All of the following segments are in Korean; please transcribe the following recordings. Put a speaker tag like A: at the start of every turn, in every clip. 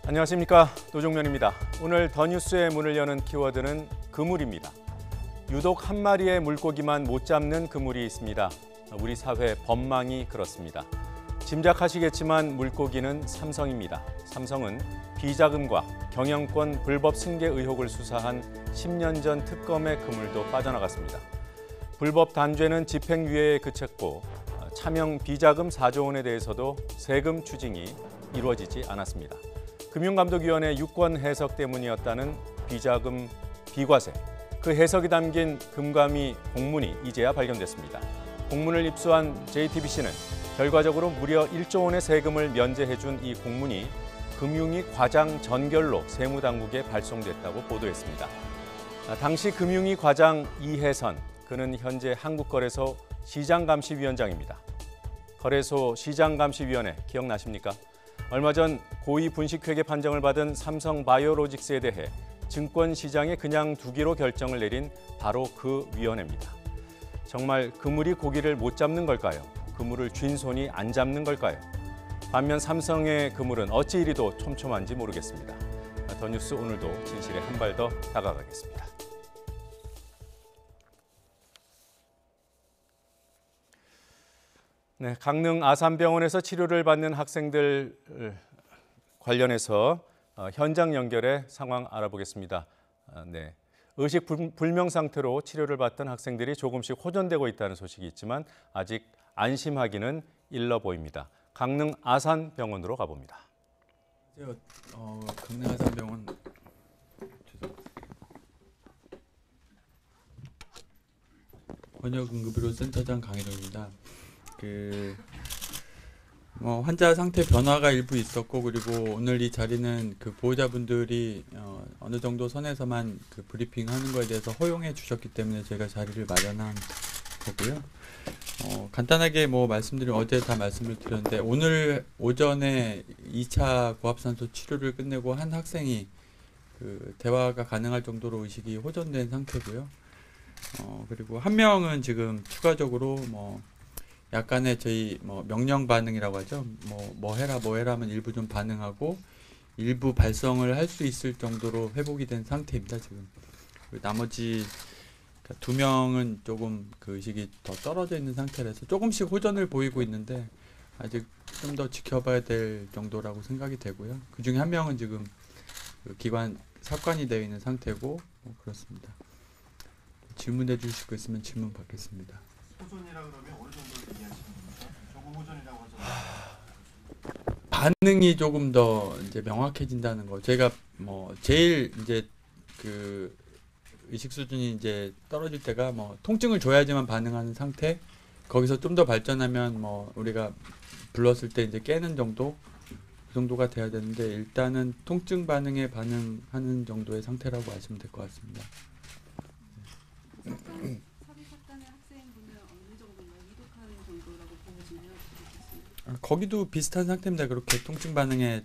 A: 안녕하십니까, 노종면입니다. 오늘 더 뉴스의 문을 여는 키워드는 그물입니다. 유독 한 마리의 물고기만 못 잡는 그물이 있습니다. 우리 사회 법망이 그렇습니다. 짐작하시겠지만 물고기는 삼성입니다. 삼성은 비자금과 경영권 불법 승계 의혹을 수사한 10년 전 특검의 그물도 빠져나갔습니다. 불법 단죄는 집행유예에 그쳤고 차명 비자금 4조 원에 대해서도 세금 추징이 이루어지지 않았습니다. 금융감독위원회 유권 해석 때문이었다는 비자금 비과세, 그 해석이 담긴 금감위 공문이 이제야 발견됐습니다. 공문을 입수한 JTBC는 결과적으로 무려 1조 원의 세금을 면제해준 이 공문이 금융위 과장 전결로 세무당국에 발송됐다고 보도했습니다. 당시 금융위 과장 이혜선, 그는 현재 한국거래소 시장감시위원장입니다. 거래소 시장감시위원회 기억나십니까? 얼마 전 고의 분식회계 판정을 받은 삼성바이오로직스에 대해 증권시장에 그냥 두기로 결정을 내린 바로 그 위원회입니다. 정말 그물이 고기를 못 잡는 걸까요? 그물을 쥔 손이 안 잡는 걸까요? 반면 삼성의 그물은 어찌 이리도 촘촘한지 모르겠습니다. 더 뉴스 오늘도 진실에 한 발 더 다가가겠습니다. 네, 강릉 아산병원에서 치료를 받는 학생들 관련해서 현장 연결해 상황 알아보겠습니다. 네, 의식 불명 상태로 치료를 받던 학생들이 조금씩 호전되고 있다는 소식이 있지만 아직 안심하기는 일러 보입니다. 강릉 아산병원으로 가봅니다.
B: 강릉 아산병원 번역응급의료 센터장 강혜동입니다. 환자 상태 변화가 일부 있었고, 그리고 오늘 이 자리는 그 보호자분들이 어느 정도 선에서만 그 브리핑하는 거에 대해서 허용해 주셨기 때문에 제가 자리를 마련한 거고요. 간단하게 말씀드리면 어제 다 말씀을 드렸는데, 오늘 오전에 2차 고압산소 치료를 끝내고 한 학생이 그 대화가 가능할 정도로 의식이 호전된 상태고요. 그리고 한 명은 지금 추가적으로 약간의 저희 명령 반응이라고 하죠. 뭐 해라 하면 일부 좀 반응하고 일부 발성을 할 수 있을 정도로 회복이 된 상태입니다, 지금. 나머지 2명은 조금 그 의식이 더 떨어져 있는 상태라서 조금씩 호전을 보이고 있는데 아직 좀 더 지켜봐야 될 정도라고 생각이 되고요. 그 중에 한 명은 지금 그 기관 삽관이 되어 있는 상태고 그렇습니다. 질문해 주실 거 있으면 질문 받겠습니다.
C: 호전이라 그러면 어느 정도를 얘기하시는 겁니까? 조금 호전이라고 하잖아요.
B: 반응이 조금 더 이제 명확해진다는 거. 제가 제일 이제 그 의식 수준이 이제 떨어질 때가 통증을 줘야지만 반응하는 상태. 거기서 좀 더 발전하면 우리가 불렀을 때 이제 깨는 정도, 그 정도가 돼야 되는데 일단은 통증 반응에 반응하는 정도의 상태라고 아시면 될 것 같습니다. 거기도 비슷한 상태입니다. 그렇게 통증 반응에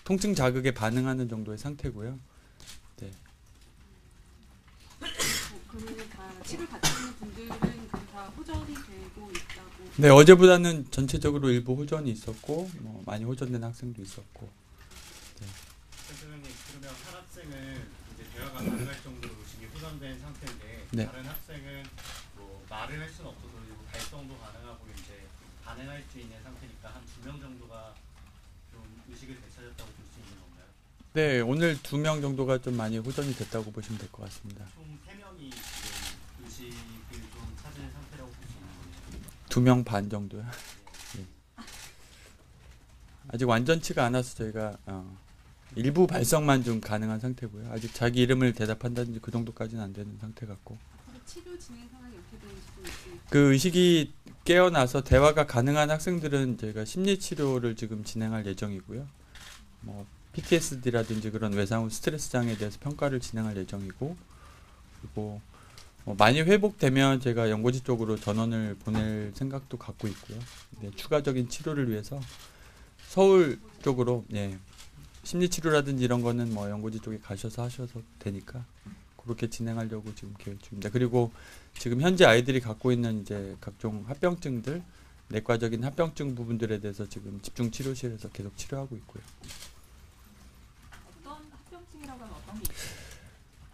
B: 통증 자극에 반응하는 정도의 상태고요. 네.
D: 그러면 다 치료 받는 분들은 다 호전이 되고 있다고?
B: 네, 어제보다는 전체적으로 일부 호전이 있었고 많이 호전된 학생도 있었고. 네.
C: 선생님, 그러면 한 학생은 이제 대화가 가능할 정도로 의식이 호전된 상태인데
B: 네.
C: 다른 학생은 말을 할 수는 없어서 발성도 가능하고 이제 반응할 수 있는 상태니까 한 2명 정도가 좀 의식을 되찾았다고 볼 수 있는 건가요?
B: 네, 오늘 2명 정도가 좀 많이 호전이 됐다고 보시면 될 것 같습니다.
C: 총 3명이 지금 의식을 좀 찾은 상태라고 볼 수 있는 거예요?
B: 2명 반 정도요. 네. 아직 완전치가 않아서 저희가 일부 발성만 좀 가능한 상태고요. 아직 자기 이름을 대답한다든지 그 정도까지는 안 되는 상태 같고.
D: 치료 진행 상황이 어떻게 되는지도 있습니까?
B: 그 의식이 깨어나서 대화가 가능한 학생들은 저희가 심리치료를 지금 진행할 예정이고요. PTSD라든지 그런 외상 후 스트레스 장애에 대해서 평가를 진행할 예정이고, 그리고 많이 회복되면 제가 연고지 쪽으로 전원을 보낼 생각도 갖고 있고요. 네, 추가적인 치료를 위해서 서울 쪽으로 심리치료라든지 이런 거는 연고지 쪽에 가셔서 하셔도 되니까 그렇게 진행하려고 지금 계획 중입니다. 그리고 지금 현재 아이들이 갖고 있는 이제 각종 합병증들, 내과적인 합병증 부분들에 대해서 지금 집중 치료실에서 계속 치료하고 있고요.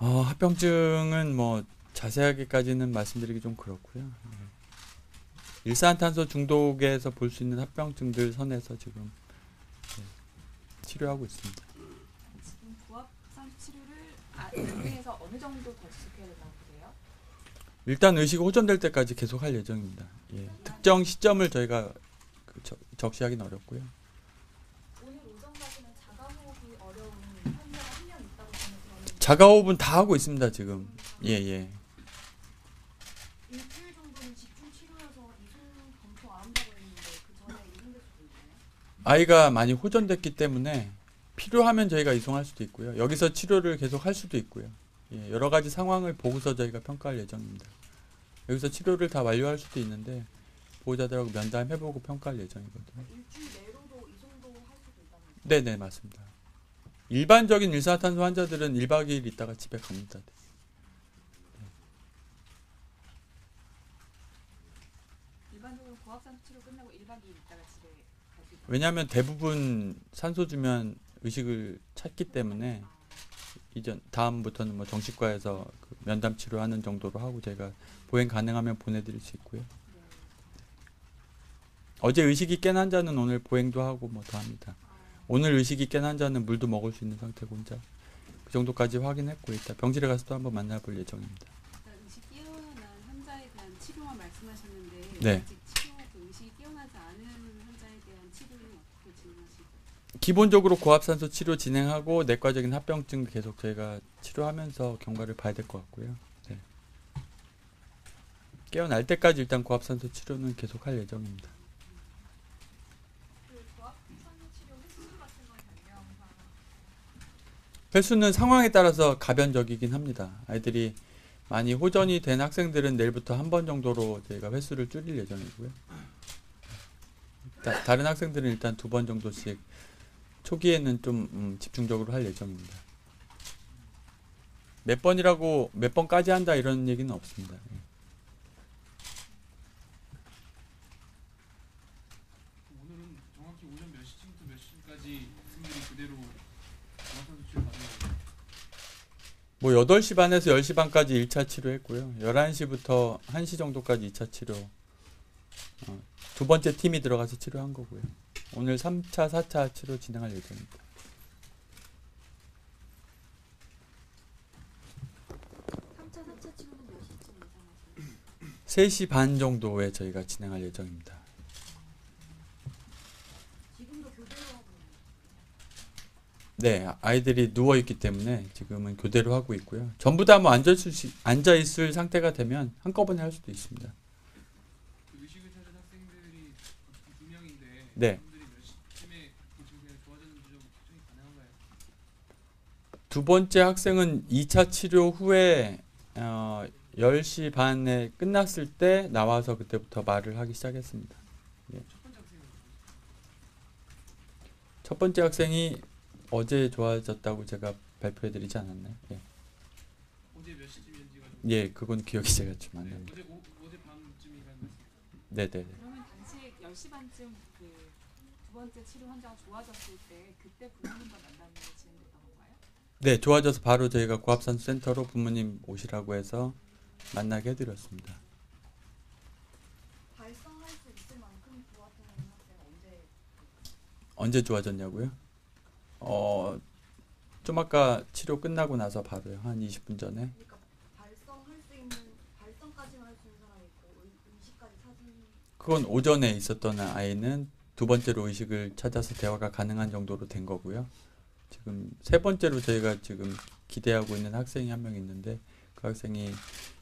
B: 합병증은 뭐 자세하게까지는 말씀드리기 좀 그렇고요. 일산탄소 중독에서 볼 수 있는 합병증들 선에서 지금 치료하고 있습니다.
E: 지금 고압산소 치료를 병원에서 어느 정도 더 지속해야 된다고 보세요?
B: 일단 의식이 호전될 때까지 계속 할 예정입니다. 예. 특정 시점을 저희가 적시하기는 어렵고요.
E: 오늘 오전까지는 자가호흡이 어려운 환자가 한 명 있다고 저는 들었는데
B: 자가호흡은 다 하고 있습니다 지금. 예.
E: 일주일 정도는 집중 치료여서 이송 검토 안 한다고 했는데 그 전에 이송될 수도 있나요?
B: 아이가 많이 호전됐기 때문에 필요하면 저희가 이송할 수도 있고요. 여기서 치료를 계속 할 수도 있고요. 예, 여러 가지 상황을 보고서 저희가 평가할 예정입니다. 여기서 치료를 다 완료할 수도 있는데 보호자들하고 면담해보고 평가할 예정이거든요.
E: 일주일 내로도 이송도 할 수도 있다는 거죠?
B: 네네 맞습니다. 일반적인 일산화탄소 환자들은 1박 2일 있다가 집에 갑니다.
E: 일반적으로 고압산소 치료 끝나고 1박 2일 있다가 집에 갈 수 있다는
B: 왜냐하면 대부분 산소 주면 의식을 찾기 때문에 이전 다음부터는 뭐 정신과에서 그 면담 치료하는 정도로 하고 제가 보행 가능하면 보내드릴 수 있고요. 어제 의식이 깬 환자는 오늘 보행도 하고 뭐 더 합니다. 오늘 의식이 깬 환자는 물도 먹을 수 있는 상태고 혼자 그 정도까지 확인했고 이따 병실에 가서 또 한번 만나볼 예정입니다.
D: 일단 의식 깨어난 환자에 대한 치료만 말씀하셨는데
B: 네.
D: 아직 치료 그 의식이 깨어나지 않은 환자에 대한 치료는 어떻게 진행하시고?
B: 기본적으로 고압산소 치료 진행하고 내과적인 합병증 계속 저희가 치료하면서 경과를 봐야 될 것 같고요. 네. 깨어날 때까지 일단 고압산소 치료는 계속 할 예정입니다.
E: 그 고압산소 치료 횟수 같은 건 변경상
B: 횟수는 상황에 따라서 가변적이긴 합니다. 아이들이 많이 호전이 된 학생들은 내일부터 한 번 정도로 저희가 횟수를 줄일 예정이고요. 다른 학생들은 일단 2번 정도씩 초기에는 좀 집중적으로 할 예정입니다. 몇 번이라고 몇 번까지 한다 이런 얘기는 없습니다.
F: 오늘은 정확히 오전 몇 시쯤부터 몇 시까지 학생들이 그대로 고압산소 치료 받는 거예요?
B: 뭐 8시 반에서 10시 반까지 1차 치료했고요. 11시부터 1시 정도까지 2차 치료. 두 번째 팀이 들어가서 치료한 거고요. 오늘 3차, 4차 치료 진행할 예정입니다.
E: 3차, 4차 치료는 몇 시쯤 예상하세요?
B: 3시 반 정도에 저희가 진행할 예정입니다.
E: 지금도 교대로 하고
B: 네, 아이들이 누워있기 때문에 지금은 교대로 하고 있고요. 전부 다 뭐 앉아있을 상태가 되면 한꺼번에 할 수도 있습니다.
F: 그 의식을 찾은 학생들이 2명인데
B: 네.
F: 그분들이 몇 시쯤에 그 증상이 좋아졌는지 좀 특정이 가능한가요?
B: 두 번째 학생은 2차 치료 후에 10시 반에 끝났을 때 나와서 그때부터 말을 하기 시작했습니다. 예.
F: 첫 번째 학생은
B: 첫 번째 학생이 어제 좋아졌다고 제가 발표해드리지 않았나요? 예.
F: 어제 몇 시쯤이었는지가 좀
B: 예, 그건 기억이 제가 좀 안
F: 네,
B: 납니다.
F: 어제 밤쯤이라는 말씀.
B: 네네네.
D: 그러면 당시 10시 반쯤 그 두 번째 치료 환자가 좋아졌을 때 그때 부모님과 만남이 진행됐던 건가요?
B: 네, 좋아져서 바로 저희가 고압산소 센터로 부모님 오시라고 해서 만나게 해드렸습니다.
E: 발성할 수 있을 만큼 좋았던 학생
B: 언제 좋아졌냐고요? 좀 아까 치료 끝나고 나서 바로요. 한 20분 전에.
E: 그러니까 발성할 수 있는 발성까지만 할 수 있는 사람이 있고 의식까지 찾은
B: 그건 오전에 있었던 아이는 두 번째로 의식을 찾아서 대화가 가능한 정도로 된 거고요. 지금 세 번째로 저희가 지금 기대하고 있는 학생이 한 명 있는데 그 학생이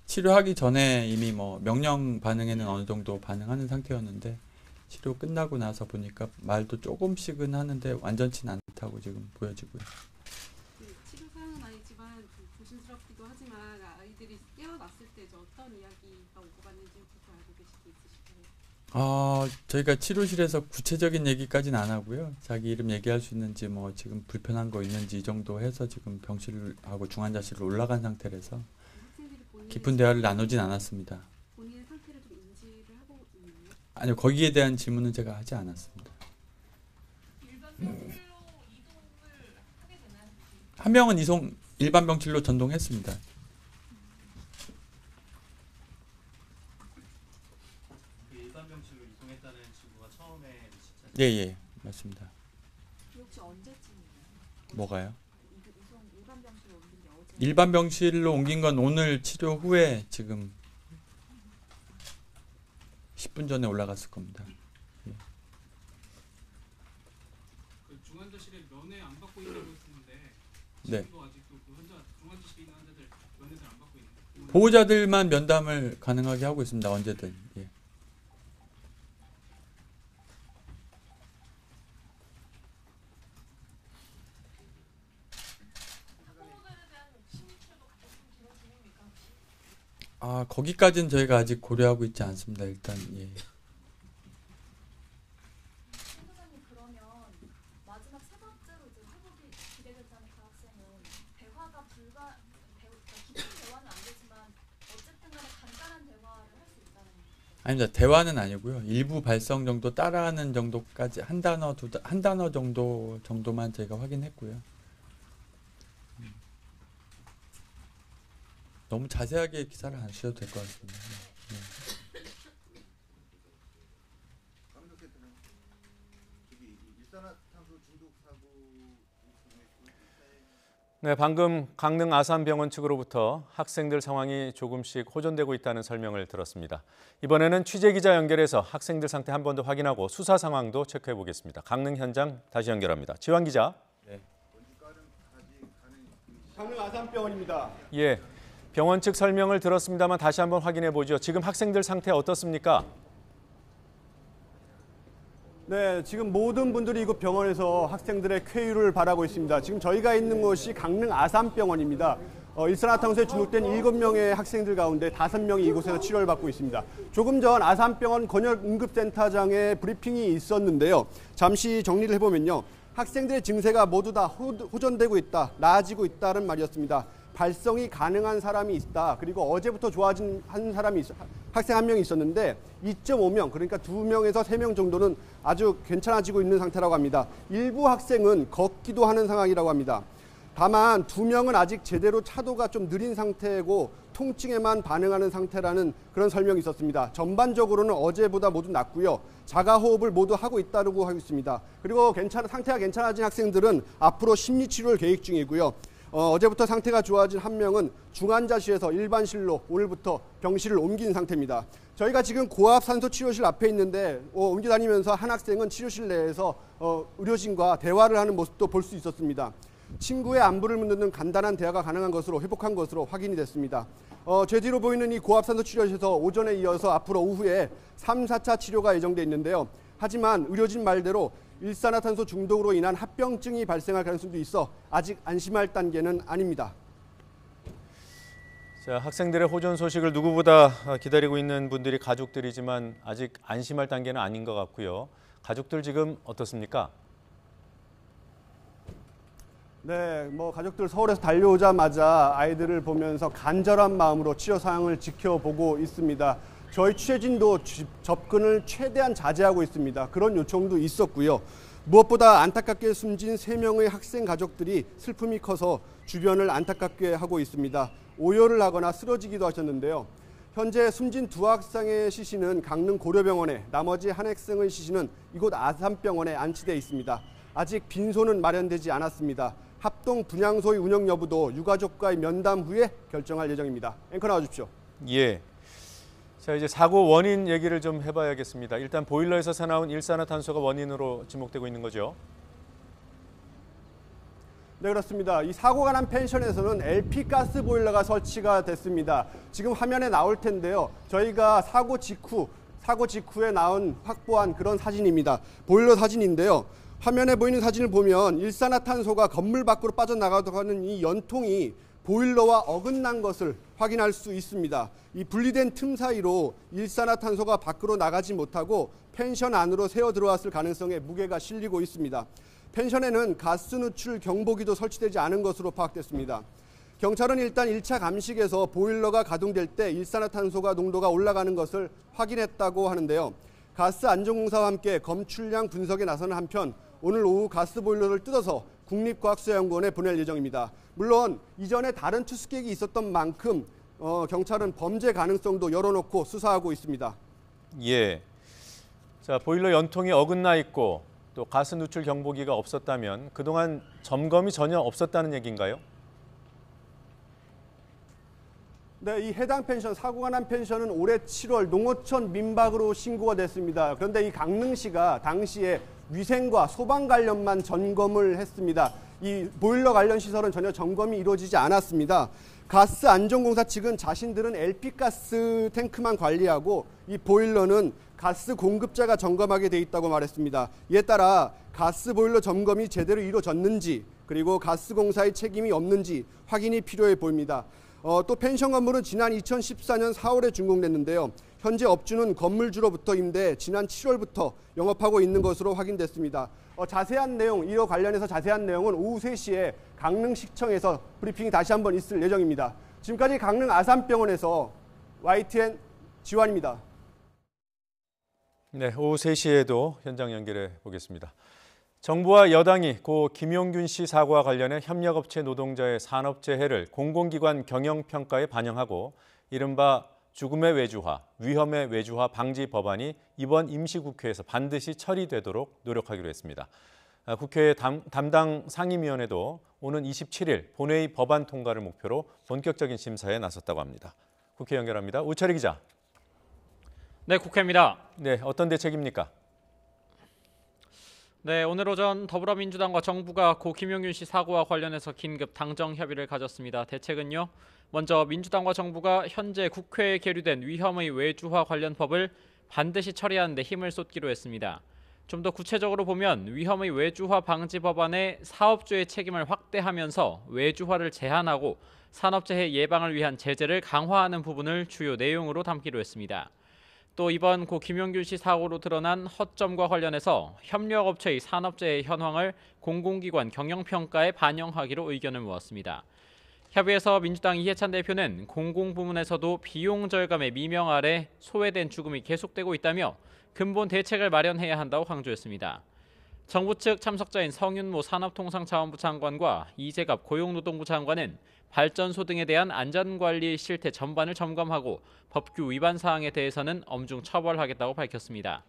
B: 치료하기 전에 이미 뭐 명령 반응에는 어느 정도 반응하는 상태였는데 치료 끝나고 나서 보니까 말도 조금씩은 하는데 완전치는 않다고 지금 보여지고요.
D: 그 치료 사항은 아니지만 좀 조심스럽기도 하지만 아이들이 깨어났을 때 어떤 이야기가 오고 갔는지부터 알고 계실 게 있으실까요?
B: 저희가 치료실에서 구체적인 얘기까지는 안 하고요. 자기 이름 얘기할 수 있는지 뭐 지금 불편한 거 있는지 이 정도 해서 지금 병실하고 중환자실로 올라간 상태라서
D: 학생들이 본인의
B: 깊은 대화를 나누진 않았습니다.
D: 본인의 상태를 좀 인지를 하고 있나요?
B: 아니요, 거기에 대한 질문은 제가 하지 않았습니다.
E: 일반 상태로 이동을 하게 되나요?
B: 한 명은 이송 일반 병실로 전동했습니다.
C: 그 일반 병실로 이동했다는 친구가 처음에 진짜
B: 예, 맞습니다.
E: 혹시 언제쯤이에요?
B: 뭐가요?
E: 이송 일반 병실로 옮긴 게 어제?
B: 일반 병실로 옮긴 건 오늘 치료 후에 지금 10분 전에 올라갔을 겁니다.
F: 그 중환자실에 면회 안 받고 있다고 했는데
B: 네.
F: 지금도 아직도 그 환자 중환자실에 있는 환자들 면회를 안 받고 있는
B: 보호자들만 면담을 가능하게 하고 있습니다. 언제든. 예. 아, 거기까지는 저희가 아직 고려하고 있지 않습니다. 일단 예.
E: 선생님 그러면 마지막 세 번째로 이제 회복이 기대된다는 그 학생은 대화가 깊은 대화는 안 되지만 어쨌든 간에 간단한 대화를 할 수 있다는 거죠.
B: 아닙니다. 대화는 아니고요. 일부 발성 정도 따라하는 정도까지 한 단어 정도만 저희가 확인했고요. 너무 자세하게 기사를 안 쓰셔도 될 것 같습니다. 네.
G: 강력했던 저기 일산화탄소 중독 사고
A: 네, 방금 강릉 아산병원 측으로부터 학생들 상황이 조금씩 호전되고 있다는 설명을 들었습니다. 이번에는 취재기자 연결해서 학생들 상태 한 번 더 확인하고 수사 상황도 체크해 보겠습니다. 강릉 현장 다시 연결합니다. 지환 기자.
H: 강릉 아산병원입니다.
A: 예, 병원 측 설명을 들었습니다만 다시 한번 확인해 보죠. 지금 학생들 상태 어떻습니까?
H: 네, 지금 모든 분들이 이곳 병원에서 학생들의 쾌유를 바라고 있습니다. 지금 저희가 있는 곳이 강릉 아산병원입니다. 일산화탄소에 중독된 7명의 학생들 가운데 5명이 이곳에서 치료를 받고 있습니다. 조금 전 아산병원 권역응급센터장의 브리핑이 있었는데요. 잠시 정리를 해보면요. 학생들의 증세가 모두 다 호전되고 있다, 나아지고 있다는 말이었습니다. 발성이 가능한 사람이 있다. 그리고 어제부터 좋아진 학생 한 명이 있었는데 2.5명, 그러니까 2명에서 3명 정도는 아주 괜찮아지고 있는 상태라고 합니다. 일부 학생은 걷기도 하는 상황이라고 합니다. 다만 2명은 아직 제대로 차도가 좀 느린 상태고 통증에만 반응하는 상태라는 그런 설명이 있었습니다. 전반적으로는 어제보다 모두 낫고요. 자가호흡을 모두 하고 있다고 하고 있습니다. 그리고 상태가 괜찮아진 학생들은 앞으로 심리치료를 계획 중이고요. 어제부터 상태가 좋아진 한 명은 중환자실에서 일반실로 오늘부터 병실을 옮긴 상태입니다. 저희가 지금 고압산소치료실 앞에 있는데 옮겨 다니면서 한 학생은 치료실 내에서 의료진과 대화를 하는 모습도 볼 수 있었습니다. 친구의 안부를 묻는 간단한 대화가 가능한 것으로 회복한 것으로 확인이 됐습니다. 제 뒤로 보이는 이 고압산소치료실에서 오전에 이어서 앞으로 오후에 3, 4차 치료가 예정돼 있는데요. 하지만 의료진 말대로 일산화탄소 중독으로 인한 합병증이 발생할 가능성도 있어 아직 안심할 단계는 아닙니다.
A: 자, 학생들의 호전 소식을 누구보다 기다리고 있는 분들이 가족들이지만 아직 안심할 단계는 아닌 것 같고요. 가족들 지금 어떻습니까?
H: 네, 가족들 서울에서 달려오자마자 아이들을 보면서 간절한 마음으로 치료 상황을 지켜보고 있습니다. 저희 취재진도 접근을 최대한 자제하고 있습니다. 그런 요청도 있었고요. 무엇보다 안타깝게 숨진 3명의 학생 가족들이 슬픔이 커서 주변을 안타깝게 하고 있습니다. 오열을 하거나 쓰러지기도 하셨는데요. 현재 숨진 2 학생의 시신은 강릉 고려병원에, 나머지 한 학생의 시신은 이곳 아산병원에 안치되어 있습니다. 아직 빈소는 마련되지 않았습니다. 합동 분향소의 운영 여부도 유가족과의 면담 후에 결정할 예정입니다. 앵커 나와주십시오.
A: 예. 자, 이제 사고 원인 얘기를 좀 해봐야겠습니다. 일단 보일러에서 새나온 일산화탄소가 원인으로 지목되고 있는 거죠.
H: 네, 그렇습니다. 이 사고가 난 펜션에서는 LP 가스 보일러가 설치가 됐습니다. 지금 화면에 나올 텐데요. 저희가 사고 직후에 확보한 그런 사진입니다. 보일러 사진인데요. 화면에 보이는 사진을 보면 일산화탄소가 건물 밖으로 빠져나가는 이 연통이 보일러와 어긋난 것을 확인할 수 있습니다. 이 분리된 틈 사이로 일산화탄소가 밖으로 나가지 못하고 펜션 안으로 새어 들어왔을 가능성에 무게가 실리고 있습니다. 펜션에는 가스 누출 경보기도 설치되지 않은 것으로 파악됐습니다. 경찰은 일단 1차 감식에서 보일러가 가동될 때 일산화탄소가 농도가 올라가는 것을 확인했다고 하는데요. 가스 안전공사와 함께 검출량 분석에 나서는 한편 오늘 오후 가스 보일러를 뜯어서 국립과학수사연구원에 보낼 예정입니다. 물론 이전에 다른 투숙객이 있었던 만큼 경찰은 범죄 가능성도 열어놓고 수사하고 있습니다.
A: 예. 자, 보일러 연통이 어긋나 있고 또 가스 누출 경보기가 없었다면 그동안 점검이 전혀 없었다는 얘기인가요?
H: 네, 이 해당 펜션, 사고가 난 펜션은 올해 7월 농어촌 민박으로 신고가 됐습니다. 그런데 이 강릉시가 당시에 위생과 소방 관련만 점검을 했습니다. 이 보일러 관련 시설은 전혀 점검이 이루어지지 않았습니다. 가스안전공사 측은 자신들은 LP가스 탱크만 관리하고 이 보일러는 가스 공급자가 점검하게 돼 있다고 말했습니다. 이에 따라 가스 보일러 점검이 제대로 이루어졌는지 그리고 가스공사의 책임이 없는지 확인이 필요해 보입니다. 또 펜션 건물은 지난 2014년 4월에 준공됐는데요. 현재 업주는 건물주로부터 임대 지난 7월부터 영업하고 있는 것으로 확인됐습니다. 자세한 내용, 이와 관련해서 자세한 내용은 오후 3시에 강릉시청에서 브리핑이 다시 한번 있을 예정입니다. 지금까지 강릉 아산병원에서 YTN 지환입니다.
A: 네, 오후 3시에도 현장 연결해 보겠습니다. 정부와 여당이 고 김용균 씨 사고와 관련해 협력업체 노동자의 산업재해를 공공기관 경영평가에 반영하고 이른바 죽음의 외주화, 위험의 외주화 방지 법안이 이번 임시국회에서 반드시 처리되도록 노력하기로 했습니다. 국회 담당 상임위원회도 오는 27일 본회의 법안 통과를 목표로 본격적인 심사에 나섰다고 합니다. 국회 연결합니다. 우철희 기자.
I: 네, 국회입니다.
A: 네, 어떤 대책입니까?
I: 네, 오늘 오전 더불어민주당과 정부가 고 김용균 씨 사고와 관련해서 긴급 당정 협의를 가졌습니다. 대책은요. 먼저 민주당과 정부가 현재 국회에 계류된 위험의 외주화 관련 법을 반드시 처리하는 데 힘을 쏟기로 했습니다. 좀 더 구체적으로 보면 위험의 외주화 방지 법안에 사업주의 책임을 확대하면서 외주화를 제한하고 산업재해 예방을 위한 제재를 강화하는 부분을 주요 내용으로 담기로 했습니다. 또 이번 고 김용균 씨 사고로 드러난 허점과 관련해서 협력업체의 산업재해 현황을 공공기관 경영평가에 반영하기로 의견을 모았습니다. 협의에서 민주당 이해찬 대표는 공공부문에서도 비용 절감의 미명 아래 소외된 죽음이 계속되고 있다며 근본 대책을 마련해야 한다고 강조했습니다. 정부 측 참석자인 성윤모 산업통상자원부 장관과 이재갑 고용노동부 장관은 발전소 등에 대한 안전관리 실태 전반을 점검하고 법규 위반 사항에 대해서는 엄중 처벌하겠다고 밝혔습니다.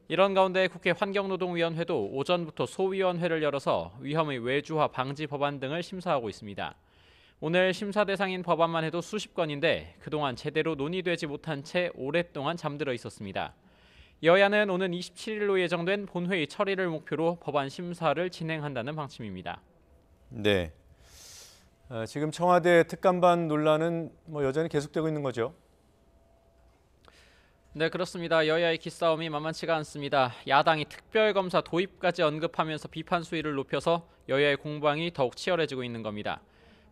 I: 이런 가운데 국회 환경노동위원회도 오전부터 소위원회를 열어서 위험의 외주화 방지 법안 등을 심사하고 있습니다. 오늘 심사 대상인 법안만 해도 수십 건인데 그동안 제대로 논의되지 못한 채 오랫동안 잠들어 있었습니다. 여야는 오는 27일로 예정된 본회의 처리를 목표로 법안 심사를 진행한다는 방침입니다.
A: 네. 지금 청와대 특감반 논란은 여전히 계속되고 있는 거죠?
I: 네, 그렇습니다. 여야의 기싸움이 만만치가 않습니다. 야당이 특별검사 도입까지 언급하면서 비판 수위를 높여서 여야의 공방이 더욱 치열해지고 있는 겁니다.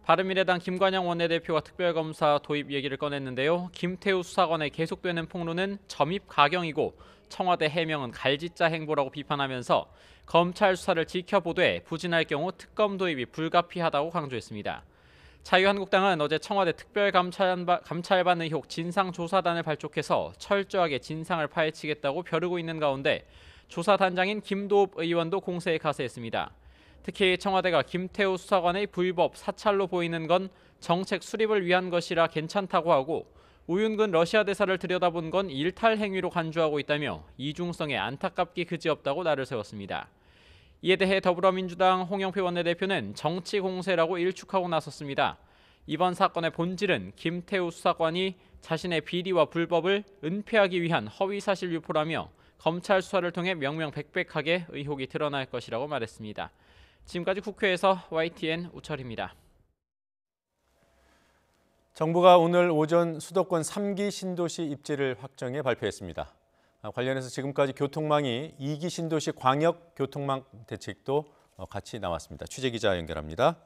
I: 바른미래당 김관영 원내대표가 특별검사 도입 얘기를 꺼냈는데요. 김태우 수사관의 계속되는 폭로는 점입 가경이고 청와대 해명은 갈짓자 행보라고 비판하면서 검찰 수사를 지켜보되 부진할 경우 특검 도입이 불가피하다고 강조했습니다. 자유한국당은 어제 청와대 특별감찰반 의혹 진상조사단을 발족해서 철저하게 진상을 파헤치겠다고 벼르고 있는 가운데 조사단장인 김도읍 의원도 공세에 가세했습니다. 특히 청와대가 김태우 수사관의 불법 사찰로 보이는 건 정책 수립을 위한 것이라 괜찮다고 하고 우윤근 러시아 대사를 들여다본 건 일탈 행위로 간주하고 있다며 이중성에 안타깝기 그지없다고 날을 세웠습니다. 이에 대해 더불어민주당 홍영표 원내대표는 정치 공세라고 일축하고 나섰습니다. 이번 사건의 본질은 김태우 수사관이 자신의 비리와 불법을 은폐하기 위한 허위사실 유포라며 검찰 수사를 통해 명명백백하게 의혹이 드러날 것이라고 말했습니다. 지금까지 국회에서 YTN 우철입니다.
A: 정부가 오늘 오전 수도권 3기 신도시 입지를 확정해 발표했습니다. 관련해서 지금까지 교통망이 2기 신도시 광역 교통망 대책도 같이 나왔습니다. 취재기자 연결합니다.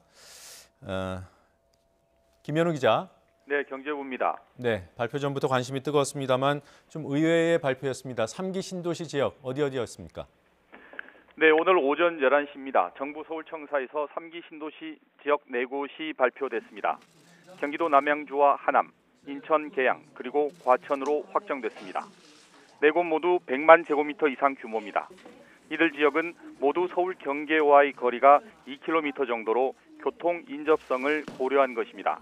A: 김현우 기자.
J: 네, 경제부입니다.
A: 네, 발표 전부터 관심이 뜨거웠습니다만 좀 의외의 발표였습니다. 3기 신도시 지역 어디였습니까?
J: 네, 오늘 오전 11시입니다. 정부 서울청사에서 3기 신도시 지역 4곳이 발표됐습니다. 경기도 남양주와 하남, 인천 계양, 그리고 과천으로 확정됐습니다. 4곳 모두 100만 제곱미터 이상 규모입니다. 이들 지역은 모두 서울 경계와의 거리가 2km 정도로 교통 인접성을 고려한 것입니다.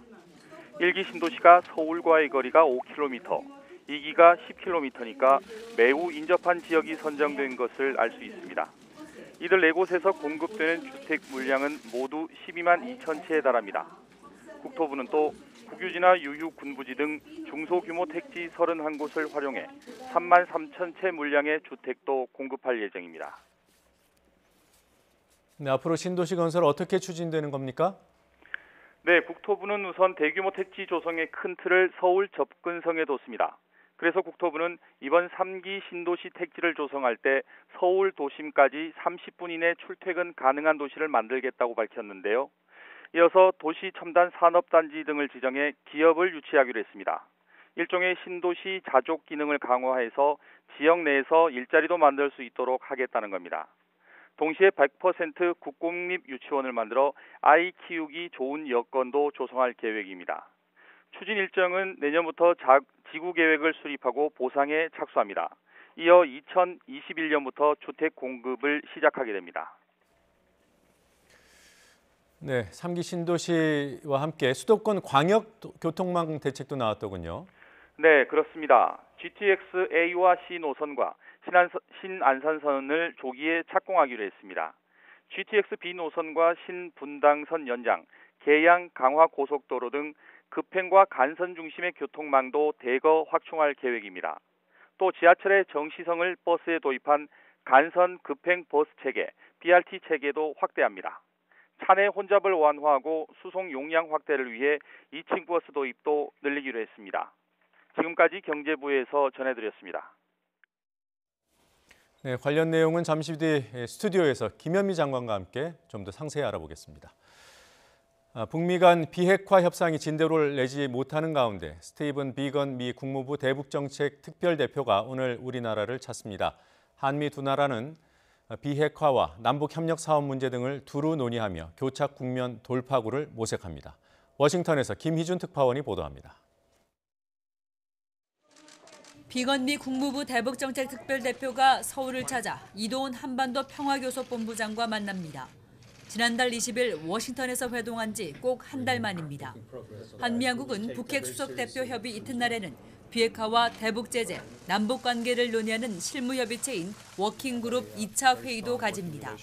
J: 1기 신도시가 서울과의 거리가 5km, 2기가 10km니까 매우 인접한 지역이 선정된 것을 알 수 있습니다. 이들 4곳에서 공급되는 주택 물량은 모두 12만 2천 채에 달합니다. 국토부는 또 국유지나 유휴군부지 등 중소규모 택지 31곳을 활용해 3만 3천 채 물량의 주택도 공급할 예정입니다.
A: 네, 앞으로 신도시 건설 어떻게 추진되는 겁니까?
J: 네, 국토부는 우선 대규모 택지 조성의 큰 틀을 서울 접근성에 뒀습니다. 그래서 국토부는 이번 3기 신도시 택지를 조성할 때 서울 도심까지 30분 이내 출퇴근 가능한 도시를 만들겠다고 밝혔는데요. 이어서 도시 첨단 산업단지 등을 지정해 기업을 유치하기로 했습니다. 일종의 신도시 자족 기능을 강화해서 지역 내에서 일자리도 만들 수 있도록 하겠다는 겁니다. 동시에 100% 국공립 유치원을 만들어 아이 키우기 좋은 여건도 조성할 계획입니다. 추진 일정은 내년부터 지구 계획을 수립하고 보상에 착수합니다. 이어 2021년부터 주택 공급을 시작하게 됩니다.
A: 네, 3기 신도시와 함께 수도권 광역 교통망 대책도 나왔더군요.
J: 네, 그렇습니다. GTX A와 C 노선과 신안산선을 조기에 착공하기로 했습니다. GTX B 노선과 신분당선 연장, 계양 강화 고속도로 등 급행과 간선 중심의 교통망도 대거 확충할 계획입니다. 또 지하철의 정시성을 버스에 도입한 간선 급행 버스 체계, BRT 체계도 확대합니다. 차내 혼잡을 완화하고 수송 용량 확대를 위해 2층 버스 도입도 늘리기로 했습니다. 지금까지 경제부에서 전해드렸습니다.
A: 네, 관련 내용은 잠시 뒤 스튜디오에서 김현미 장관과 함께 좀 더 상세히 알아보겠습니다. 북미 간 비핵화 협상이 진도를 내지 못하는 가운데 스티븐 비건 미 국무부 대북정책 특별대표가 오늘 우리나라를 찾습니다. 한미 두 나라는 비핵화와 남북협력 사업 문제 등을 두루 논의하며 교착 국면 돌파구를 모색합니다. 워싱턴에서 김희준 특파원이 보도합니다.
K: 비건 미 국무부 대북정책 특별대표가 서울을 찾아 이도훈 한반도 평화교섭본부장과 만납니다. 지난달 20일 워싱턴에서 회동한 지 꼭 한 달 만입니다. 한미양국은 북핵 수석대표 협의 이튿날에는 비핵화와 대북제재, 남북관계를 논의하는 실무협의체인 워킹그룹 2차 회의도 가집니다.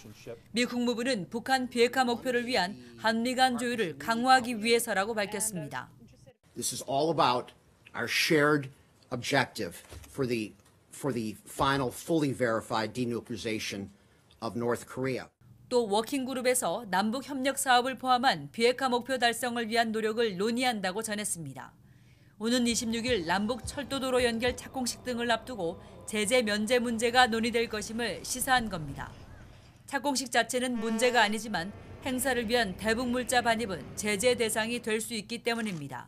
K: 미 국무부는 북한 비핵화 목표를 위한 한미 간 조율을 강화하기 위해서라고 밝혔습니다.
L: This is all about our shared objective for the final fully verified denuclearization of North Korea.
K: 또 워킹그룹에서 남북협력 사업을 포함한 비핵화 목표 달성을 위한 노력을 논의한다고 전했습니다. 오는 26일 남북 철도도로 연결 착공식 등을 앞두고 제재 면제 문제가 논의될 것임을 시사한 겁니다. 착공식 자체는 문제가 아니지만 행사를 위한 대북 물자 반입은 제재 대상이 될 수 있기 때문입니다.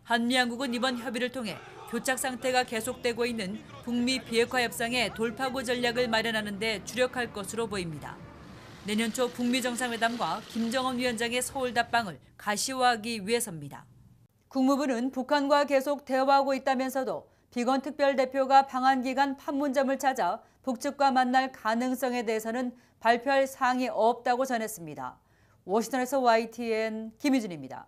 K: 한미양국은 이번 협의를 통해 교착 상태가 계속되고 있는 북미 비핵화 협상의 돌파구 전략을 마련하는 데 주력할 것으로 보입니다. 내년 초 북미 정상회담과 김정은 위원장의 서울 답방을 가시화하기 위해서입니다. 국무부는 북한과 계속 대화하고 있다면서도 비건 특별대표가 방한 기간 판문점을 찾아 북측과 만날 가능성에 대해서는 발표할 사항이 없다고 전했습니다. 워싱턴에서 YTN 김희준입니다.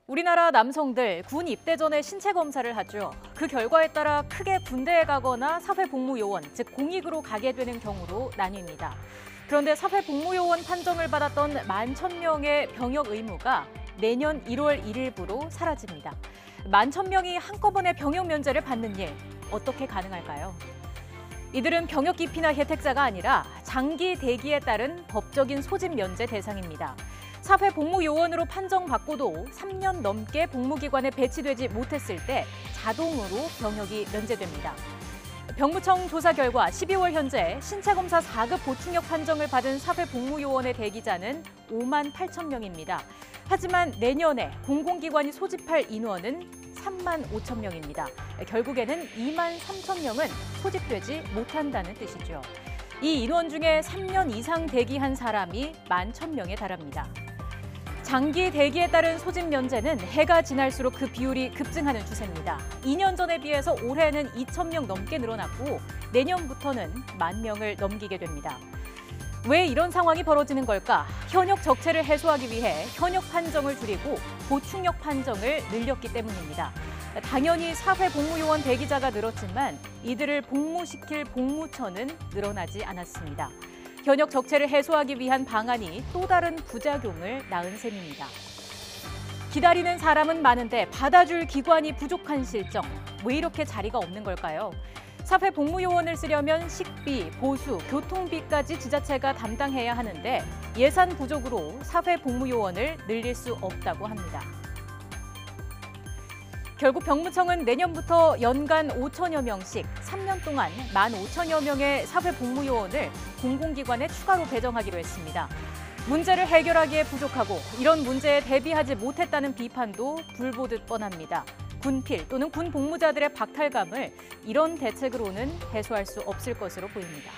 M: 우리나라 남성들 군 입대 전에 신체 검사를 하죠. 그 결과에 따라 크게 군대에 가거나 사회복무요원, 즉 공익으로 가게 되는 경우로 나뉩니다. 그런데 사회복무요원 판정을 받았던 11,000명의 병역 의무가 내년 1월 1일부로 사라집니다. 11,000명이 한꺼번에 병역 면제를 받는 일, 어떻게 가능할까요? 이들은 병역 기피나 혜택자가 아니라 장기 대기에 따른 법적인 소집 면제 대상입니다. 사회복무요원으로 판정받고도 3년 넘게 복무기관에 배치되지 못했을 때 자동으로 병역이 면제됩니다. 병무청 조사 결과 12월 현재 신체검사 4급 보충역 판정을 받은 사회복무요원의 대기자는 5만 8천 명입니다. 하지만 내년에 공공기관이 소집할 인원은 3만 5천 명입니다. 결국에는 2만 3천 명은 소집되지 못한다는 뜻이죠. 이 인원 중에 3년 이상 대기한 사람이 11,000명에 달합니다. 장기 대기에 따른 소집 면제는 해가 지날수록 그 비율이 급증하는 추세입니다. 2년 전에 비해서 올해는 2,000명 넘게 늘어났고 내년부터는 10,000명을 넘기게 됩니다. 왜 이런 상황이 벌어지는 걸까? 현역 적체를 해소하기 위해 현역 판정을 줄이고 보충역 판정을 늘렸기 때문입니다. 당연히 사회 복무요원 대기자가 늘었지만 이들을 복무시킬 복무처는 늘어나지 않았습니다. 현역 적체를 해소하기 위한 방안이 또 다른 부작용을 낳은 셈입니다. 기다리는 사람은 많은데 받아줄 기관이 부족한 실정. 왜 이렇게 자리가 없는 걸까요? 사회 복무요원을 쓰려면 식비, 보수, 교통비까지 지자체가 담당해야 하는데 예산 부족으로 사회 복무요원을 늘릴 수 없다고 합니다. 결국 병무청은 내년부터 연간 5천여 명씩 3년 동안 15,000여 명의 사회 복무요원을 공공기관에 추가로 배정하기로 했습니다. 문제를 해결하기에 부족하고 이런 문제에 대비하지 못했다는 비판도 불보듯 뻔합니다. 군필 또는 군 복무자들의 박탈감을 이런 대책으로는 해소할 수 없을 것으로 보입니다.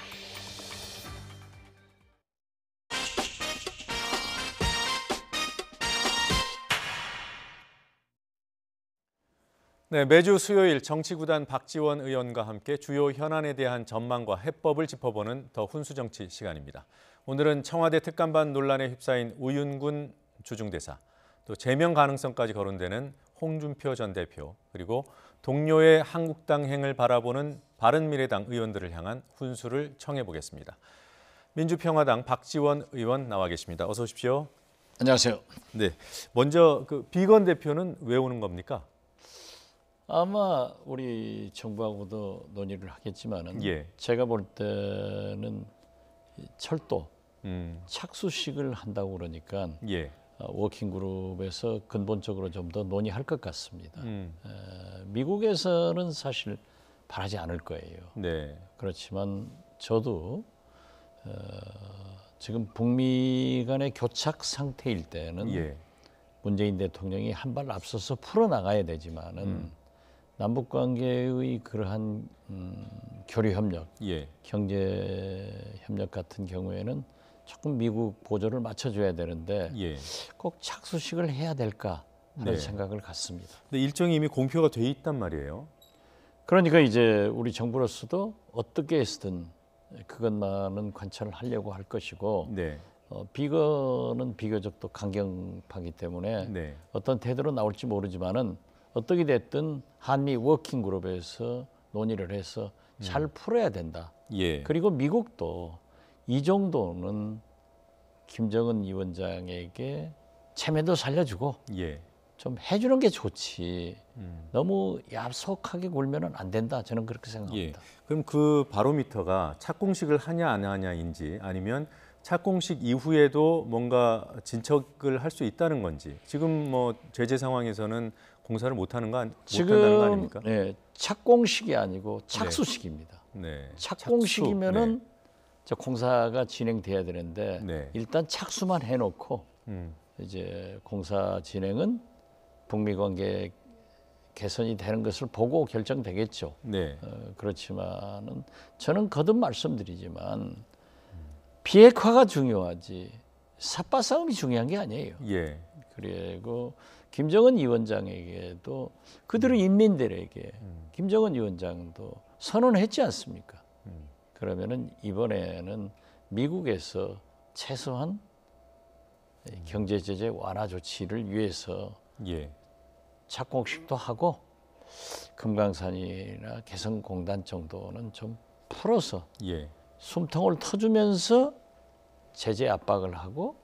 A: 네, 매주 수요일 정치구단 박지원 의원과 함께 주요 현안에 대한 전망과 해법을 짚어보는 더 훈수정치 시간입니다. 오늘은 청와대 특감반 논란에 휩싸인 우윤군 주중대사, 또 제명 가능성까지 거론되는 홍준표 전 대표, 그리고 동료의 한국당행을 바라보는 바른미래당 의원들을 향한 훈수를 청해보겠습니다. 민주평화당 박지원 의원 나와 계십니다. 어서 오십시오.
N: 안녕하세요.
A: 네, 먼저 비건 대표는 왜 오는 겁니까?
N: 아마 우리 정부하고도 논의를 하겠지만은 제가 볼 때는 철도 착수식을 한다고 그러니까 워킹그룹에서 근본적으로 좀 더 논의할 것 같습니다. 미국에서는 사실 바라지 않을 거예요.
A: 네.
N: 그렇지만 저도 지금 북미 간의 교착 상태일 때는 문재인 대통령이 한 발 앞서서 풀어나가야 되지만은 남북 관계의 그러한 교류 협력, 경제 협력 같은 경우에는 조금 미국 보조를 맞춰줘야 되는데 꼭 착수식을 해야 될까 하는 생각을 갖습니다.
A: 근데 일정이 이미 공표가 돼 있단 말이에요.
N: 그러니까 이제 우리 정부로서도 어떻게 해서든 그것만은 관찰을 하려고 할 것이고 비건은 비교적 또 강경파기 때문에 어떤 태도로 나올지 모르지만은 어떻게 됐든 한미 워킹그룹에서 논의를 해서 잘 풀어야 된다. 그리고 미국도 이 정도는 김정은 위원장에게 체면도 살려주고 좀 해주는 게 좋지. 너무 얍속하게 굴면은 안 된다. 저는 그렇게 생각합니다.
A: 그럼 그 바로미터가 착공식을 하냐 안 하냐인지 아니면 착공식 이후에도 뭔가 진척을 할 수 있다는 건지 지금 뭐 제재 상황에서는 공사를 못하는 거 못한다는 거 아닙니까?
N: 네, 착공식이 아니고 착수식입니다. 착공식이면은 저 공사가 진행돼야 되는데 일단 착수만 해놓고 이제 공사 진행은 북미 관계 개선이 되는 것을 보고 결정되겠죠. 그렇지만은 저는 거듭 말씀드리지만 비핵화가 중요하지 삿바 싸움이 중요한 게 아니에요. 그리고 김정은 위원장에게도 그들의 인민들에게 김정은 위원장도 선언했지 않습니까? 그러면은 이번에는 미국에서 최소한 경제 제재 완화 조치를 위해서 착공식도 하고 금강산이나 개성공단 정도는 좀 풀어서 숨통을 터주면서 제재 압박을 하고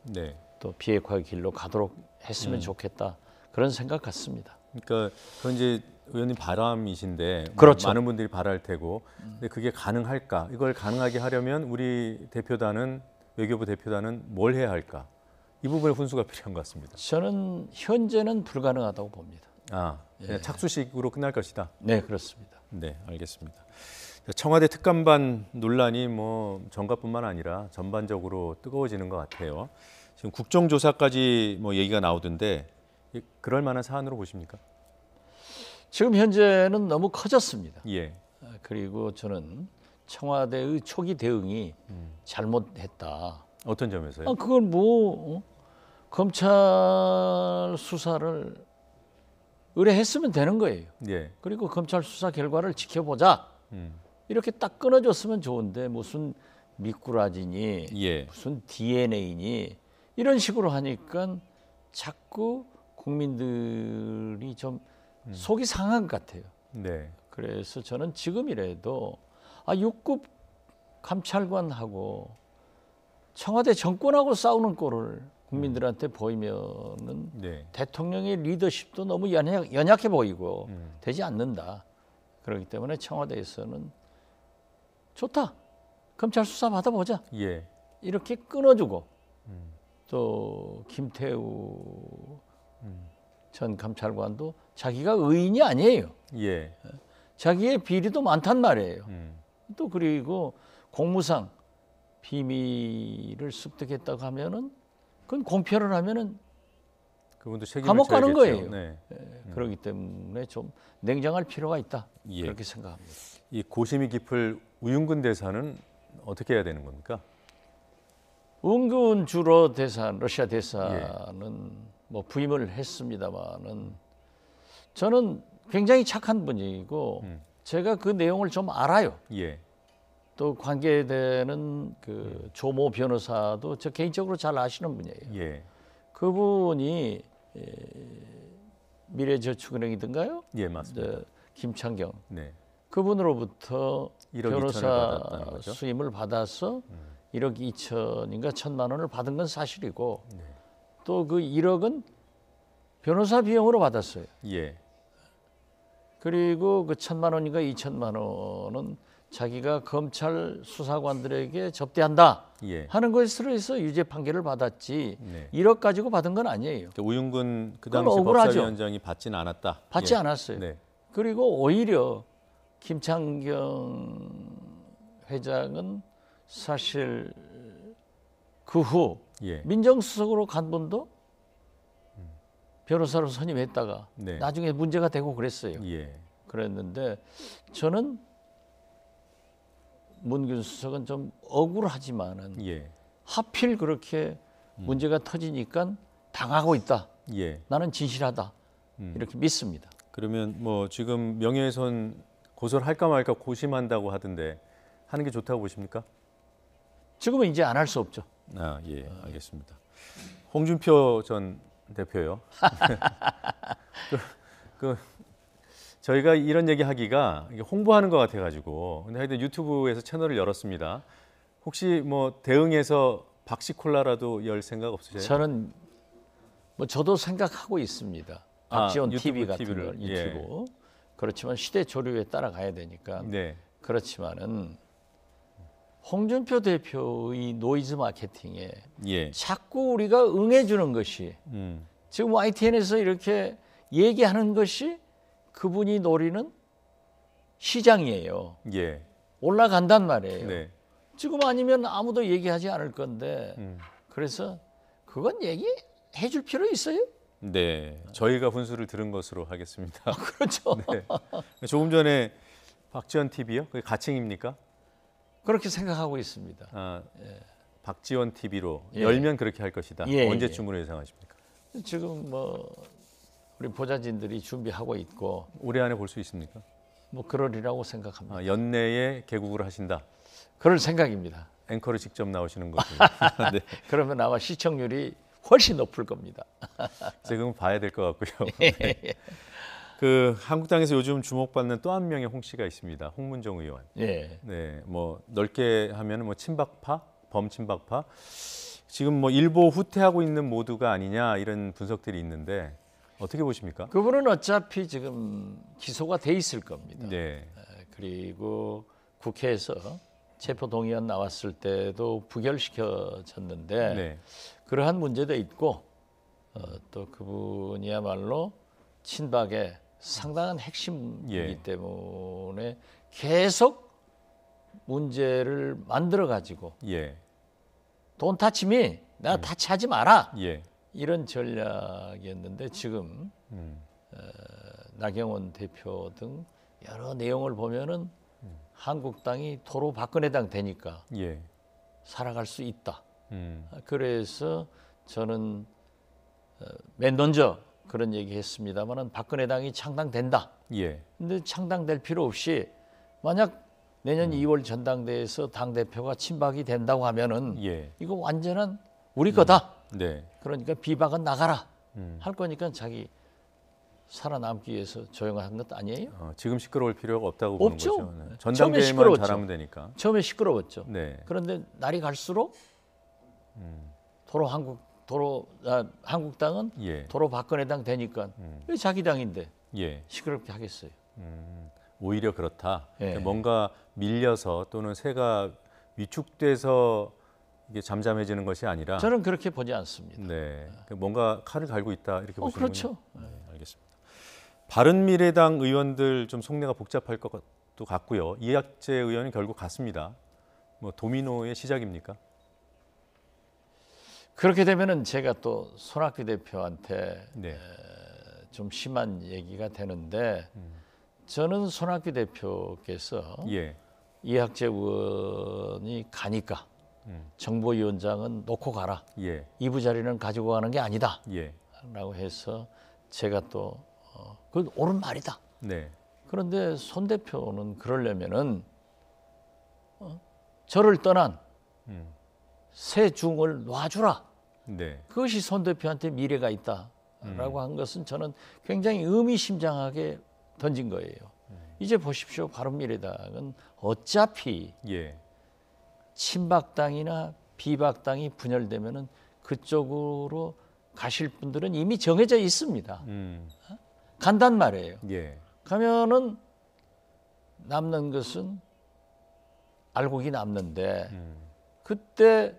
N: 또 비핵화의 길로 가도록 했으면 좋겠다. 그런 생각 같습니다.
A: 그러니까 그건 이제 의원님 바람이신데 많은 분들이 바랄 테고 근데 그게 가능할까? 이걸 가능하게 하려면 우리 대표단은 외교부 대표단은 뭘 해야 할까? 이 부분에 훈수가 필요한 것 같습니다.
N: 저는 현재는 불가능하다고 봅니다.
A: 그냥 착수식으로 끝날 것이다.
N: 네, 그렇습니다.
A: 네, 알겠습니다. 청와대 특감반 논란이 뭐 정가뿐만 아니라 전반적으로 뜨거워지는 것 같아요. 지금 국정조사까지 뭐 얘기가 나오던데 그럴 만한 사안으로 보십니까?
N: 지금 현재는 너무 커졌습니다. 그리고 저는 청와대의 초기 대응이 잘못했다.
A: 어떤 점에서요?
N: 그걸 뭐 검찰 수사를 의뢰했으면 되는 거예요.
A: 예.
N: 그리고 검찰 수사 결과를 지켜보자. 이렇게 딱 끊어줬으면 좋은데 무슨 미꾸라지니
A: 예.
N: 무슨 DNA니 이런 식으로 하니까 자꾸 국민들이 좀 속이 상한 것 같아요.
A: 네.
N: 그래서 저는 지금이라도 6급 감찰관하고 청와대 정권하고 싸우는 꼴을 국민들한테 보이면은
A: 네.
N: 대통령의 리더십도 너무 연약해 보이고 되지 않는다. 그렇기 때문에 청와대에서는 좋다. 검찰 수사 받아보자.
A: 예.
N: 이렇게 끊어주고 또 김태우 전 감찰관도 자기가 의인이 아니에요.
A: 예.
N: 자기의 비리도 많단 말이에요. 또 그리고 공무상 비밀을 습득했다고 하면은 그건 공표를 하면은
A: 그분도 책임을
N: 감옥 가는
A: 져야겠죠.
N: 거예요.
A: 네.
N: 그렇기 때문에 좀 냉정할 필요가 있다.
A: 예.
N: 그렇게 생각합니다.
A: 이 고심이 깊을 우윤근 대사는 어떻게 해야 되는 겁니까?
N: 우윤근 주로 대사, 러시아 대사는 뭐 부임을 했습니다만은 저는 굉장히 착한 분이고 제가 그 내용을 좀 알아요.
A: 예.
N: 또 관계되는 그 조모 변호사도 저 개인적으로 잘 아시는 분이에요.
A: 예.
N: 그분이 미래저축은행이든가요?
A: 예, 맞습니다.
N: 김창경.
A: 네.
N: 그분으로부터
A: 1억
N: 변호사
A: 2천을 받았다는 거죠?
N: 수임을 받아서 1억 2천인가 1,000만 원을 받은 건 사실이고
A: 네.
N: 또 그 1억은 변호사 비용으로 받았어요.
A: 예.
N: 그리고 그 1,000만 원인가 2,000만 원은 자기가 검찰 수사관들에게 접대한다
A: 예.
N: 하는 것으로 해서 유죄 판결을 받았지
A: 네.
N: 1억 가지고 받은 건 아니에요.
A: 우윤근 그
N: 그건
A: 당시
N: 억울하죠.
A: 법사위원장이 받지는 않았다.
N: 받지
A: 예.
N: 않았어요.
A: 네.
N: 그리고 오히려 김창경 회장은 사실 그 후
A: 예.
N: 민정수석으로 간 분도 변호사로 선임했다가
A: 네.
N: 나중에 문제가 되고 그랬어요.
A: 예.
N: 그랬는데 저는 문균 수석은 좀 억울하지만은
A: 예.
N: 하필 그렇게 문제가 터지니까 당하고 있다.
A: 예.
N: 나는 진실하다. 이렇게 믿습니다.
A: 그러면 뭐 지금 명예훼손 고소를 할까 말까 고심한다고 하던데 하는 게 좋다고 보십니까?
N: 지금은 이제 안 할 수 없죠.
A: 아, 예, 알겠습니다. 홍준표 전 대표요. 저희가 이런 얘기 하기가 홍보하는 것 같아가지고 근데 하여튼 유튜브에서 채널을 열었습니다. 혹시 뭐 대응해서 박씨콜라라도 열 생각 없으세요?
N: 저는 뭐 저도 생각하고 있습니다. 박지원 TV 같은
A: TV를.
N: 걸 유튜브.
A: 예.
N: 그렇지만 시대 조류에 따라가야 되니까.
A: 네.
N: 그렇지만은 홍준표 대표의 노이즈 마케팅에
A: 예.
N: 자꾸 우리가 응해주는 것이 지금 YTN에서 이렇게 얘기하는 것이 그분이 노리는 시장이에요.
A: 예.
N: 올라간단 말이에요.
A: 네.
N: 지금 아니면 아무도 얘기하지 않을 건데 그래서 그건 얘기해 줄 필요 있어요?
A: 네. 저희가 훈수를 들은 것으로 하겠습니다.
N: 그렇죠.
A: 네. 조금 전에 박지원 TV요? 그게 가칭입니까?
N: 그렇게 생각하고 있습니다.
A: 아, 박지원 TV로
N: 예.
A: 열면 그렇게 할 것이다.
N: 예,
A: 언제쯤으로 예상하십니까?
N: 지금 뭐 우리 보좌진들이 준비하고 있고
A: 올해 안에 볼 수 있습니까?
N: 뭐 그러리라고 생각합니다.
A: 아, 연내에 개국을 하신다.
N: 그럴 생각입니다.
A: 앵커로 직접 나오시는 거죠. 네.
N: 그러면 아마 시청률이 훨씬 높을 겁니다.
A: 지금 봐야 될 것 같고요. 네. 그 한국당에서 요즘 주목받는 또 한 명의 홍 씨가 있습니다. 홍문종 의원.
N: 예.
A: 네, 뭐 넓게 하면 뭐 친박파, 범친박파. 지금 뭐 일보 후퇴하고 있는 모두가 아니냐 이런 분석들이 있는데 어떻게 보십니까?
N: 그분은 어차피 지금 기소가 돼 있을 겁니다.
A: 네.
N: 그리고 국회에서 체포동의안 나왔을 때도 부결시켜졌는데
A: 네.
N: 그러한 문제도 있고 또 그분이야말로 친박의 상당한 핵심이기
A: 예.
N: 때문에 계속 문제를 만들어 가지고
A: 예.
N: 돈 타치미 내가 타치하지 마라
A: 예.
N: 이런 전략이었는데 지금 나경원 대표 등 여러 내용을 보면은 한국당이 도로 박근혜당 되니까
A: 예.
N: 살아갈 수 있다. 그래서 저는 맨 먼저 그런 얘기했습니다만은 박근혜 당이 창당된다.
A: 예.
N: 근데 창당될 필요 없이 만약 내년 2월 전당대회에서 당 대표가 친박이 된다고 하면은
A: 예.
N: 이거 완전한 우리 거다.
A: 네.
N: 그러니까 비박은 나가라 할 거니까 자기 살아남기 위해서 조용한 것 아니에요?
A: 지금 시끄러울 필요가 없다고 보는
N: 없죠.
A: 거죠. 네.
N: 처음에
A: 전당대회만
N: 시끄러웠죠.
A: 잘하면 되니까.
N: 처음에 시끄러웠죠.
A: 네.
N: 그런데 날이 갈수록 도로 한국당은
A: 예.
N: 도로 박근혜당 되니까 왜 자기 당인데
A: 예.
N: 시끄럽게 하겠어요.
A: 오히려 그렇다.
N: 예.
A: 뭔가 밀려서 또는 새가 위축돼서 이게 잠잠해지는 것이 아니라
N: 저는 그렇게 보지 않습니다.
A: 네, 뭔가 칼을 갈고 있다 이렇게 보시는군요.
N: 그렇죠.
A: 네, 알겠습니다. 바른미래당 의원들 좀 속내가 복잡할 것도 같고요. 이학재 의원은 결국 갔습니다. 뭐 도미노의 시작입니까?
N: 그렇게 되면은 제가 또 손학규 대표한테
A: 네.
N: 좀 심한 얘기가 되는데 저는 손학규 대표께서
A: 예.
N: 이학재 의원이 가니까 정보위원장은 놓고 가라.
A: 예.
N: 2부 자리는 가지고 가는 게 아니다.
A: 예.
N: 라고 해서 제가 또 그건 옳은 말이다.
A: 네.
N: 그런데 손 대표는 그러려면은 저를 떠난 새 중을 놔주라.
A: 네.
N: 그것이 손 대표한테 미래가 있다라고 한 것은 저는 굉장히 의미심장하게 던진 거예요. 이제 보십시오. 바른미래당은 어차피
A: 예.
N: 친박당이나 비박당이 분열되면은 그쪽으로 가실 분들은 이미 정해져 있습니다. 간단 말이에요.
A: 예.
N: 가면은 남는 것은 알곡이 남는데 그때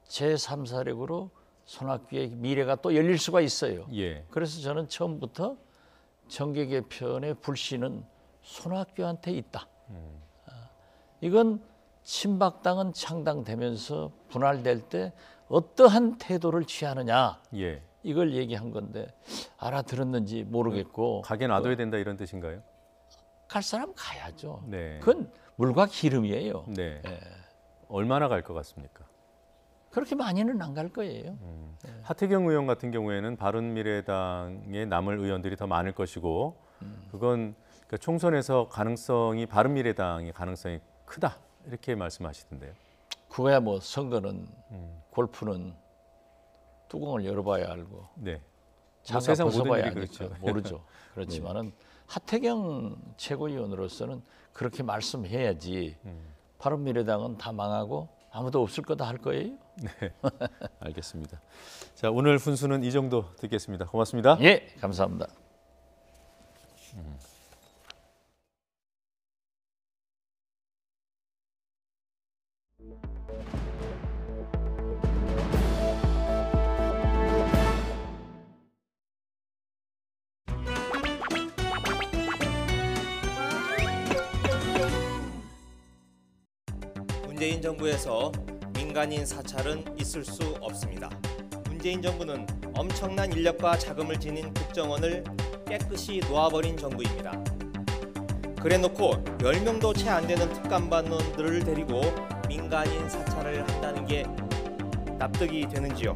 N: 제3 사력으로 손학규의 미래가 또 열릴 수가 있어요.
A: 예.
N: 그래서 저는 처음부터 정계 개편의 불씨는 손학규한테 있다. 이건 친박당은 창당되면서 분할될 때 어떠한 태도를 취하느냐.
A: 예.
N: 이걸 얘기한 건데 알아들었는지 모르겠고.
A: 가게 놔둬야 된다 이런 뜻인가요?
N: 갈 사람 가야죠.
A: 네.
N: 그건 물과 기름이에요.
A: 네.
N: 예.
A: 얼마나 갈 것 같습니까?
N: 그렇게 많이는 안 갈 거예요.
A: 하태경 의원 같은 경우에는 바른미래당에 남을 의원들이 더 많을 것이고 그건 그러니까 총선에서 가능성이 바른미래당의 가능성이 크다 이렇게 말씀하시던데요.
N: 그거야 뭐 선거는 골프는 뚜껑을 열어봐야 알고
A: 네.
N: 장갑
A: 세상 모든
N: 벗어봐야
A: 일이
N: 아니까
A: 그렇죠.
N: 모르죠. 그렇지만은 하태경 최고위원으로서는 그렇게 말씀해야지. 바른미래당은 다 망하고 아무도 없을 거다 할 거예요.
A: 네, 알겠습니다. 자, 오늘 훈수는 이 정도 듣겠습니다. 고맙습니다.
N: 예, 감사합니다.
O: 문재인 정부에서 민간인 사찰은 있을 수 없습니다. 문재인 정부는 엄청난 인력과 자금을 지닌 국정원을 깨끗이 놓아버린 정부입니다. 그래놓고 10명도 채 안 되는 특감반원들을 데리고 민간인 사찰을 한다는 게 납득이 되는지요?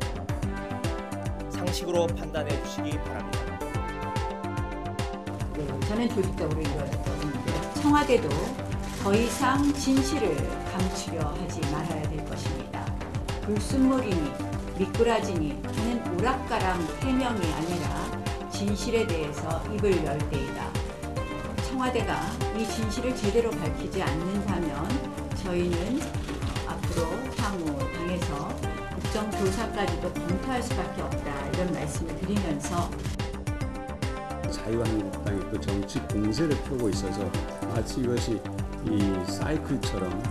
O: 상식으로 판단해 주시기 바랍니다.
P: 저는 조직적으로 이루어졌는데요. 청와대도 더 이상 진실을 감추려 하지 말아야 될 것입니다. 불순물이니 미꾸라지니 하는 오락가랑 해명이 아니라 진실에 대해서 입을 열 때이다. 청와대가 이 진실을 제대로 밝히지 않는다면 저희는 앞으로 향후 당에서 국정조사까지도 검토할 수밖에 없다. 이런 말씀을 드리면서
Q: 자유한국당이 또 정치 공세를 펴고 있어서 마치 이것이 이 사이클처럼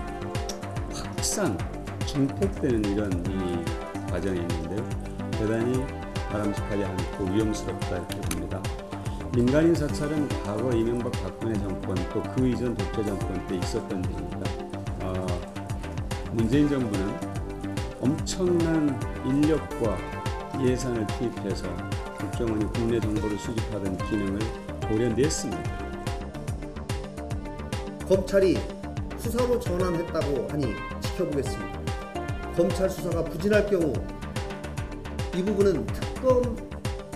Q: 확산, 증폭되는 이런 이 과정이 있는데요. 대단히 바람직하지 않고 위험스럽다 이렇게 봅니다. 민간인 사찰은 과거 이명박 박근혜 정권 또 그 이전 독재 정권 때 있었던 일입니다. 문재인 정부는 엄청난 인력과 예산을 투입해서 국정원이 국내 정보를 수집하던 기능을 도려냈습니다.
G: 검찰이 수사로 전환했다고 하니 지켜보겠습니다. 검찰 수사가 부진할 경우 이 부분은 특검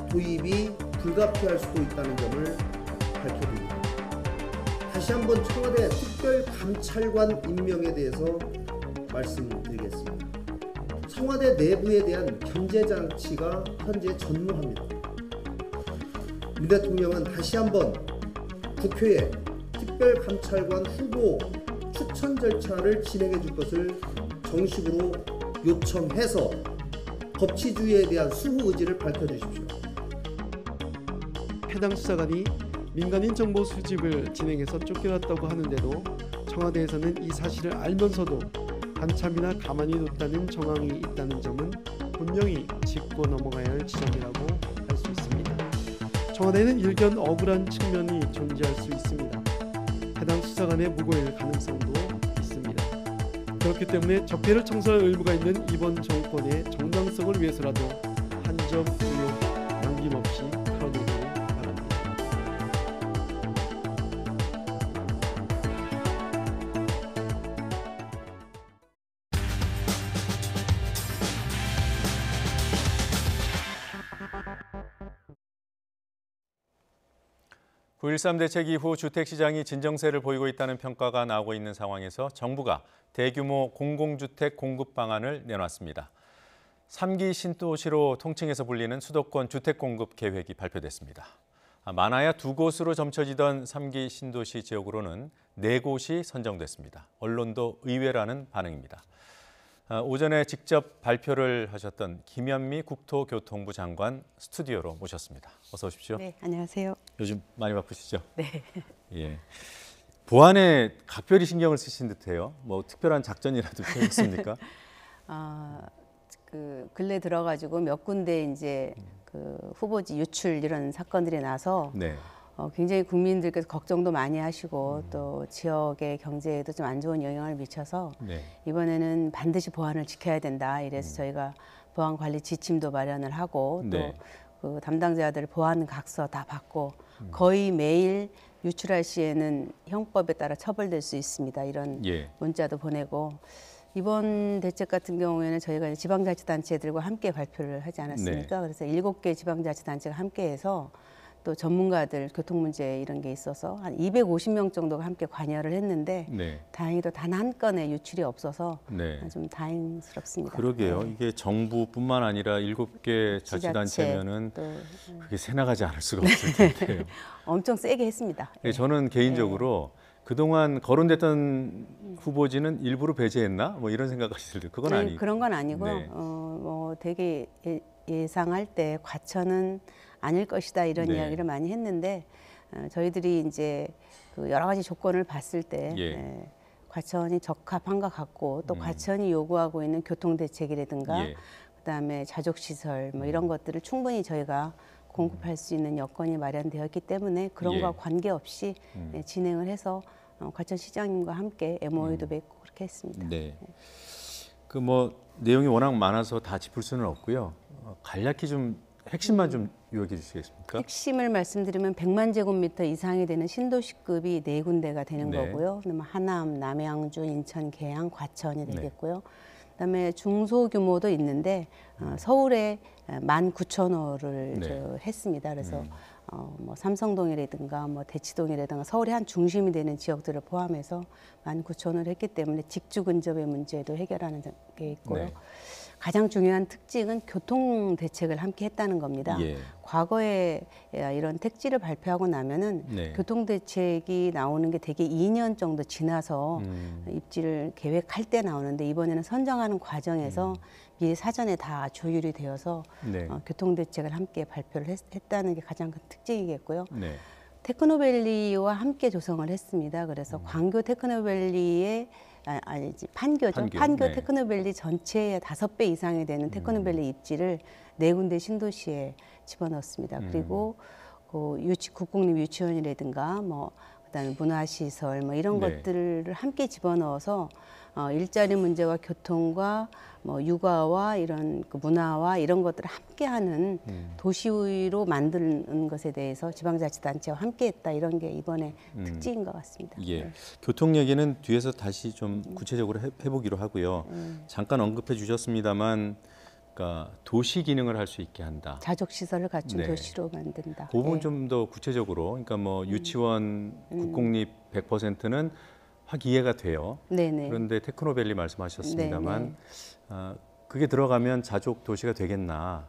G: 도입이 불가피할 수도 있다는 점을 밝혀드립니다. 다시 한번 청와대 특별감찰관 임명에 대해서 말씀드리겠습니다. 청와대 내부에 대한 견제 장치가 현재 전무합니다. 문 대통령은 다시 한번 국회에 특별감찰관 후보 추천 절차를 진행해 줄 것을 정식으로 요청해서 법치주의에 대한 수호 의지를 밝혀주십시오.
R: 해당 수사관이 민간인 정보 수집을 진행해서 쫓겨났다고 하는데도 청와대에서는 이 사실을 알면서도 한참이나 가만히 뒀다는 정황이 있다는 점은 분명히 짚고 넘어가야 할 지점이라고 할 수 있습니다. 청와대는 일견 억울한 측면이 존재할 수 있습니다. 해당 수사관의 무고일 가능성도 있습니다. 그렇기 때문에 적폐를 청산할 의무가 있는 이번 정권의 정당성을 위해서라도 한 점 의혹 남김없이 털어내기 바랍니다.
A: (9.13) 대책 이후 주택시장이 진정세를 보이고 있다는 평가가 나오고 있는 상황에서 정부가 대규모 공공주택 공급 방안을 내놨습니다. 3기 신도시로 통칭해서 불리는 수도권 주택 공급 계획이 발표됐습니다. 많아야 2곳으로 점쳐지던 3기 신도시 지역으로는 4곳이 선정됐습니다. 언론도 의외라는 반응입니다. 오전에 직접 발표를 하셨던 김현미 국토교통부 장관 스튜디오로 모셨습니다. 어서 오십시오.
S: 네, 안녕하세요.
A: 요즘 많이 바쁘시죠?
S: 네.
A: 예. 보안에 각별히 신경을 쓰신 듯해요. 뭐 특별한 작전이라도 펴셨습니까?
S: 그 근래 들어가지고 몇 군데 이제 그 후보지 유출 이런 사건들이 나서
A: 네.
S: 굉장히 국민들께서 걱정도 많이 하시고 또 지역의 경제에도 좀 안 좋은 영향을 미쳐서
A: 네.
S: 이번에는 반드시 보안을 지켜야 된다. 이래서 저희가 보안 관리 지침도 마련을 하고 또
A: 네.
S: 그 담당자들 보안 각서 다 받고 거의 매일 유출할 시에는 형법에 따라 처벌될 수 있습니다. 이런
A: 예.
S: 문자도 보내고 이번 대책 같은 경우에는 저희가 지방자치단체들과 함께 발표를 하지 않았습니까? 그래서 7개 지방자치단체가 함께해서 또 전문가들 교통 문제 이런 게 있어서 한 250명 정도가 함께 관여를 했는데
A: 네.
S: 다행히도 단 한 건의 유출이 없어서
A: 네.
S: 좀 다행스럽습니다.
A: 그러게요.
S: 네.
A: 이게 정부뿐만 아니라 7개 자치단체면은 그게 새 나가지 않을 수가 없을 텐데요.
S: 엄청 세게 했습니다.
A: 네. 저는 개인적으로 그동안 거론됐던 후보지는 일부러 배제했나? 뭐 이런 생각까지 들어요. 그건
S: 네,
A: 아니고.
S: 그런 건 아니고요.
A: 네.
S: 뭐 되게 예상할 때 과천은 아닐 것이다 이런
A: 네.
S: 이야기를 많이 했는데 저희들이 이제 그 여러 가지 조건을 봤을 때
A: 예.
S: 과천이 적합한 것 같고 또 과천이 요구하고 있는 교통 대책이라든가
A: 예.
S: 그다음에 자족 시설 뭐 이런 것들을 충분히 저희가 공급할 수 있는 여건이 마련되었기 때문에 그런 거와
A: 예.
S: 관계없이 진행을 해서 과천시장님과 함께 MOU도 맺고 그렇게 했습니다.
A: 네. 그 뭐 내용이 워낙 많아서 다 짚을 수는 없고요. 간략히 좀 핵심만 좀 요약해 주시겠습니까?
S: 핵심을 말씀드리면 100만 제곱미터 이상이 되는 신도시급이 4군데가 되는
A: 네.
S: 거고요. 그러면 하남, 남양주, 인천, 계양, 과천이
A: 네.
S: 되겠고요. 그다음에 중소규모도 있는데 서울에 19,000호를
A: 네.
S: 했습니다. 그래서 뭐 삼성동이라든가 뭐 대치동이라든가 서울의 한 중심이 되는 지역들을 포함해서 19,000호를 했기 때문에 직주 근접의 문제도 해결하는 게 있고요.
A: 네.
S: 가장 중요한 특징은 교통 대책을 함께 했다는 겁니다.
A: 예.
S: 과거에 이런 택지를 발표하고 나면은
A: 네.
S: 교통 대책이 나오는 게 대개 2년 정도 지나서 입지를 계획할 때 나오는데 이번에는 선정하는 과정에서 미리 사전에 다 조율이 되어서
A: 네.
S: 교통 대책을 함께 발표를 했다는 게 가장 큰 특징이겠고요.
A: 네.
S: 테크노밸리와 함께 조성을 했습니다. 그래서 광교 테크노밸리의 아니지 판교죠. 판교
A: 네.
S: 테크노밸리 전체의 5배 이상이 되는 테크노밸리 입지를 4군데 신도시에 집어넣었습니다. 그리고 그 국공립 유치원이라든가 뭐 그다음에 문화시설 뭐 이런
A: 네.
S: 것들을 함께 집어넣어서 일자리 문제와 교통과 뭐 육아와 이런 그 문화와 이런 것들을 함께하는 도시로 만드는 것에 대해서 지방자치단체와 함께했다 이런 게 이번에 특징인 것 같습니다.
A: 예.
S: 네.
A: 교통 얘기는 뒤에서 다시 좀 구체적으로 해보기로 하고요. 잠깐 언급해 주셨습니다만 그러니까 도시 기능을 할 수 있게 한다.
S: 자족 시설을 갖춘
A: 네.
S: 도시로 만든다.
A: 그 부분
S: 예.
A: 좀 더 구체적으로, 그러니까 뭐 유치원 국공립 100%는 확 이해가 돼요.
S: 네네.
A: 그런데 테크노밸리 말씀하셨습니다만
S: 네네.
A: 그게 들어가면 자족 도시가 되겠나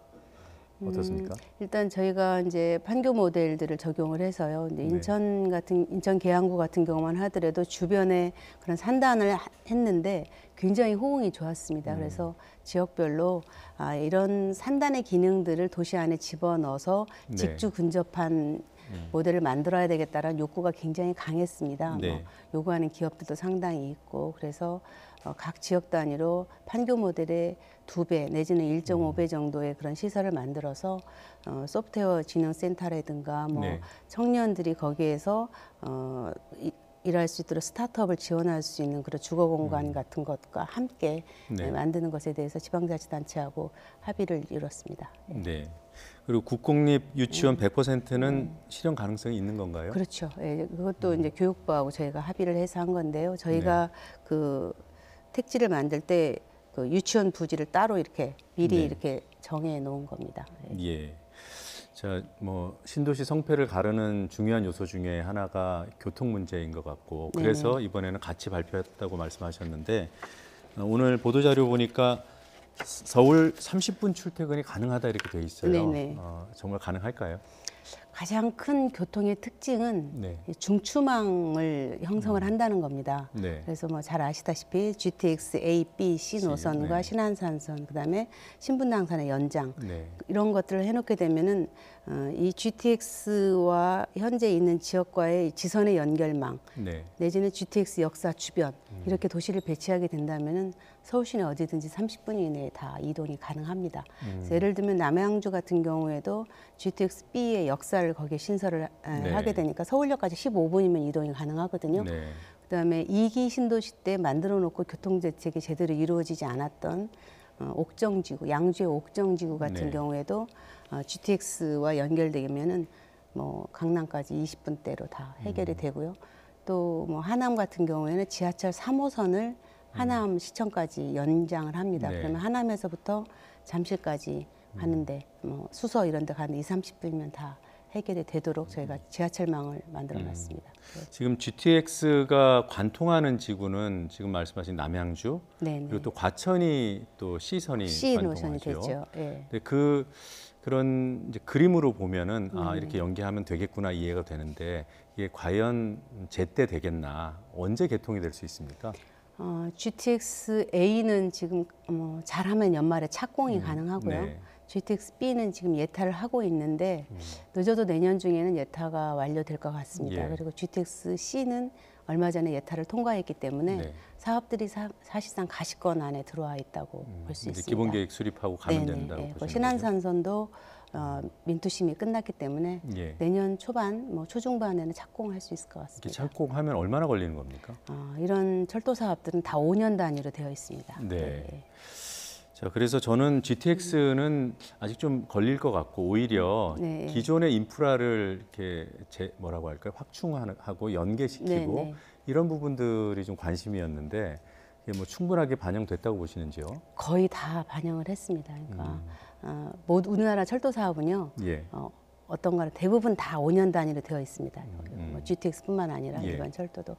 A: 어떻습니까?
S: 일단 저희가 이제 판교 모델들을 적용을 해서요. 이제 인천 계양구 같은 경우만 하더라도 주변에 그런 산단을 했는데 굉장히 호응이 좋았습니다. 그래서 지역별로 이런 산단의 기능들을 도시 안에 집어넣어서
A: 네.
S: 직주 근접한 모델을 만들어야 되겠다라는 욕구가 굉장히 강했습니다.
A: 네.
S: 뭐 요구하는 기업들도 상당히 있고 그래서 각 지역 단위로 판교 모델의 2배 내지는 1.5배 정도의 그런 시설을 만들어서 소프트웨어 진흥센터라든가 뭐
A: 네.
S: 청년들이 거기에서 일할 수 있도록 스타트업을 지원할 수 있는 그런 주거 공간 같은 것과 함께
A: 네.
S: 만드는 것에 대해서 지방자치단체하고 합의를 이뤘습니다.
A: 네. 그리고 국공립 유치원 100%는 실현 가능성이 있는 건가요?
S: 그렇죠. 예, 그것도 이제 교육부하고 저희가 합의를 해서 한 건데요. 저희가 그 택지를 만들 때 그 유치원 부지를 따로 이렇게 미리
A: 네.
S: 이렇게 정해 놓은 겁니다.
A: 예. 자, 뭐 신도시 성패를 가르는 중요한 요소 중에 하나가 교통 문제인 것 같고 그래서
S: 네네.
A: 이번에는 같이 발표했다고 말씀하셨는데 오늘 보도 자료 보니까 서울 30분 출퇴근이 가능하다 이렇게 돼 있어요.
S: 네네.
A: 정말 가능할까요?
S: 가장 큰 교통의 특징은
A: 네.
S: 이 중추망을 형성을 한다는 겁니다.
A: 네.
S: 그래서 뭐 잘 아시다시피 GTX A, B, C 노선과
A: 네.
S: 신안산선, 그다음에 신분당선의 연장
A: 네.
S: 이런 것들을 해놓게 되면은 이 GTX와 현재 있는 지역과의 지선의 연결망
A: 네.
S: 내지는 GTX 역사 주변 이렇게 도시를 배치하게 된다면은 서울 시내 어디든지 30분 이내에 다 이동이 가능합니다. 그래서 예를 들면 남양주 같은 경우에도 GTX B의 역사를 거기에 신설을
A: 네.
S: 하게 되니까 서울역까지 15분이면 이동이 가능하거든요.
A: 네.
S: 그다음에 2기 신도시 때 만들어 놓고 교통대책이 제대로 이루어지지 않았던 옥정지구, 양주의 옥정지구 같은
A: 네.
S: 경우에도 GTX와 연결되면은 뭐 강남까지 20분대로 다 해결이 되고요. 또 뭐 하남 같은 경우에는 지하철 3호선을 하남 시청까지 연장을 합니다.
A: 네.
S: 그러면 하남에서부터 잠실까지 가는데 뭐 수서 이런 데 가는데 20-30분이면 다 해결이 되도록 저희가 지하철망을 만들어 놨습니다.
A: 지금 GTX가 관통하는 지구는 지금 말씀하신 남양주
S: 네네.
A: 그리고 또 과천이 또 C선이
S: C 노선이
A: 관통하죠.
S: 되죠. 예.
A: 근데 그런 이제 그림으로 보면은 이렇게 연계하면 되겠구나 이해가 되는데 이게 과연 제때 되겠나 언제 개통이 될 수 있습니까?
S: GTX A는 지금 잘하면 연말에 착공이 가능하고요.
A: 네.
S: GTX B는 지금 예타를 하고 있는데 늦어도 내년 중에는 예타가 완료될 것 같습니다.
A: 예.
S: 그리고 GTX C는 얼마 전에 예타를 통과했기 때문에
A: 네.
S: 사업들이 사실상 가시권 안에 들어와 있다고 볼 수 있습니다.
A: 기본 계획 수립하고 가면
S: 네네.
A: 된다고
S: 예.
A: 보시는
S: 신안산선도 민투심이 끝났기 때문에
A: 예.
S: 내년 초반, 뭐 초중반에는 착공할 수 있을 것
A: 이렇게
S: 같습니다.
A: 착공하면 얼마나 걸리는 겁니까?
S: 이런 철도 사업들은 다 5년 단위로 되어 있습니다.
A: 네. 자, 그래서 저는 GTX는 아직 좀 걸릴 것 같고 오히려
S: 네.
A: 기존의 인프라를 이렇게 뭐라고 할까요? 확충하고 연계시키고
S: 네, 네.
A: 이런 부분들이 좀 관심이었는데 이게 뭐 충분하게 반영됐다고 보시는지요?
S: 거의 다 반영을 했습니다. 그러니까 모두 우리나라 철도 사업은요.
A: 예.
S: 어떤 거는 대부분 다 5년 단위로 되어 있습니다. 뭐 GTX뿐만 아니라
A: 예.
S: 일반 철도도.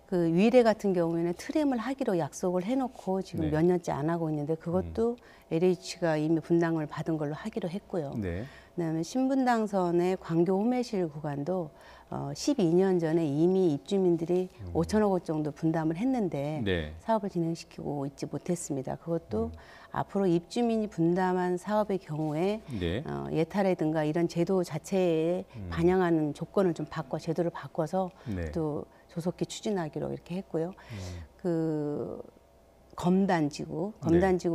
S: 그 위례 같은 경우에는 트램을 하기로 약속을 해놓고 지금
A: 네.
S: 몇 년째 안 하고 있는데 그것도 LH가 이미 분담을 받은 걸로 하기로 했고요.
A: 네.
S: 그다음에 신분당선의 광교 호매실 구간도 12년 전에 이미 입주민들이 5천억 원 정도 분담을 했는데
A: 네.
S: 사업을 진행시키고 있지 못했습니다. 그것도 앞으로 입주민이 분담한 사업의 경우에
A: 네.
S: 예타라든가 이런 제도 자체에 반영하는 조건을 좀 제도를 바꿔서
A: 네.
S: 또 조속히 추진하기로 이렇게 했고요. 그 검단지구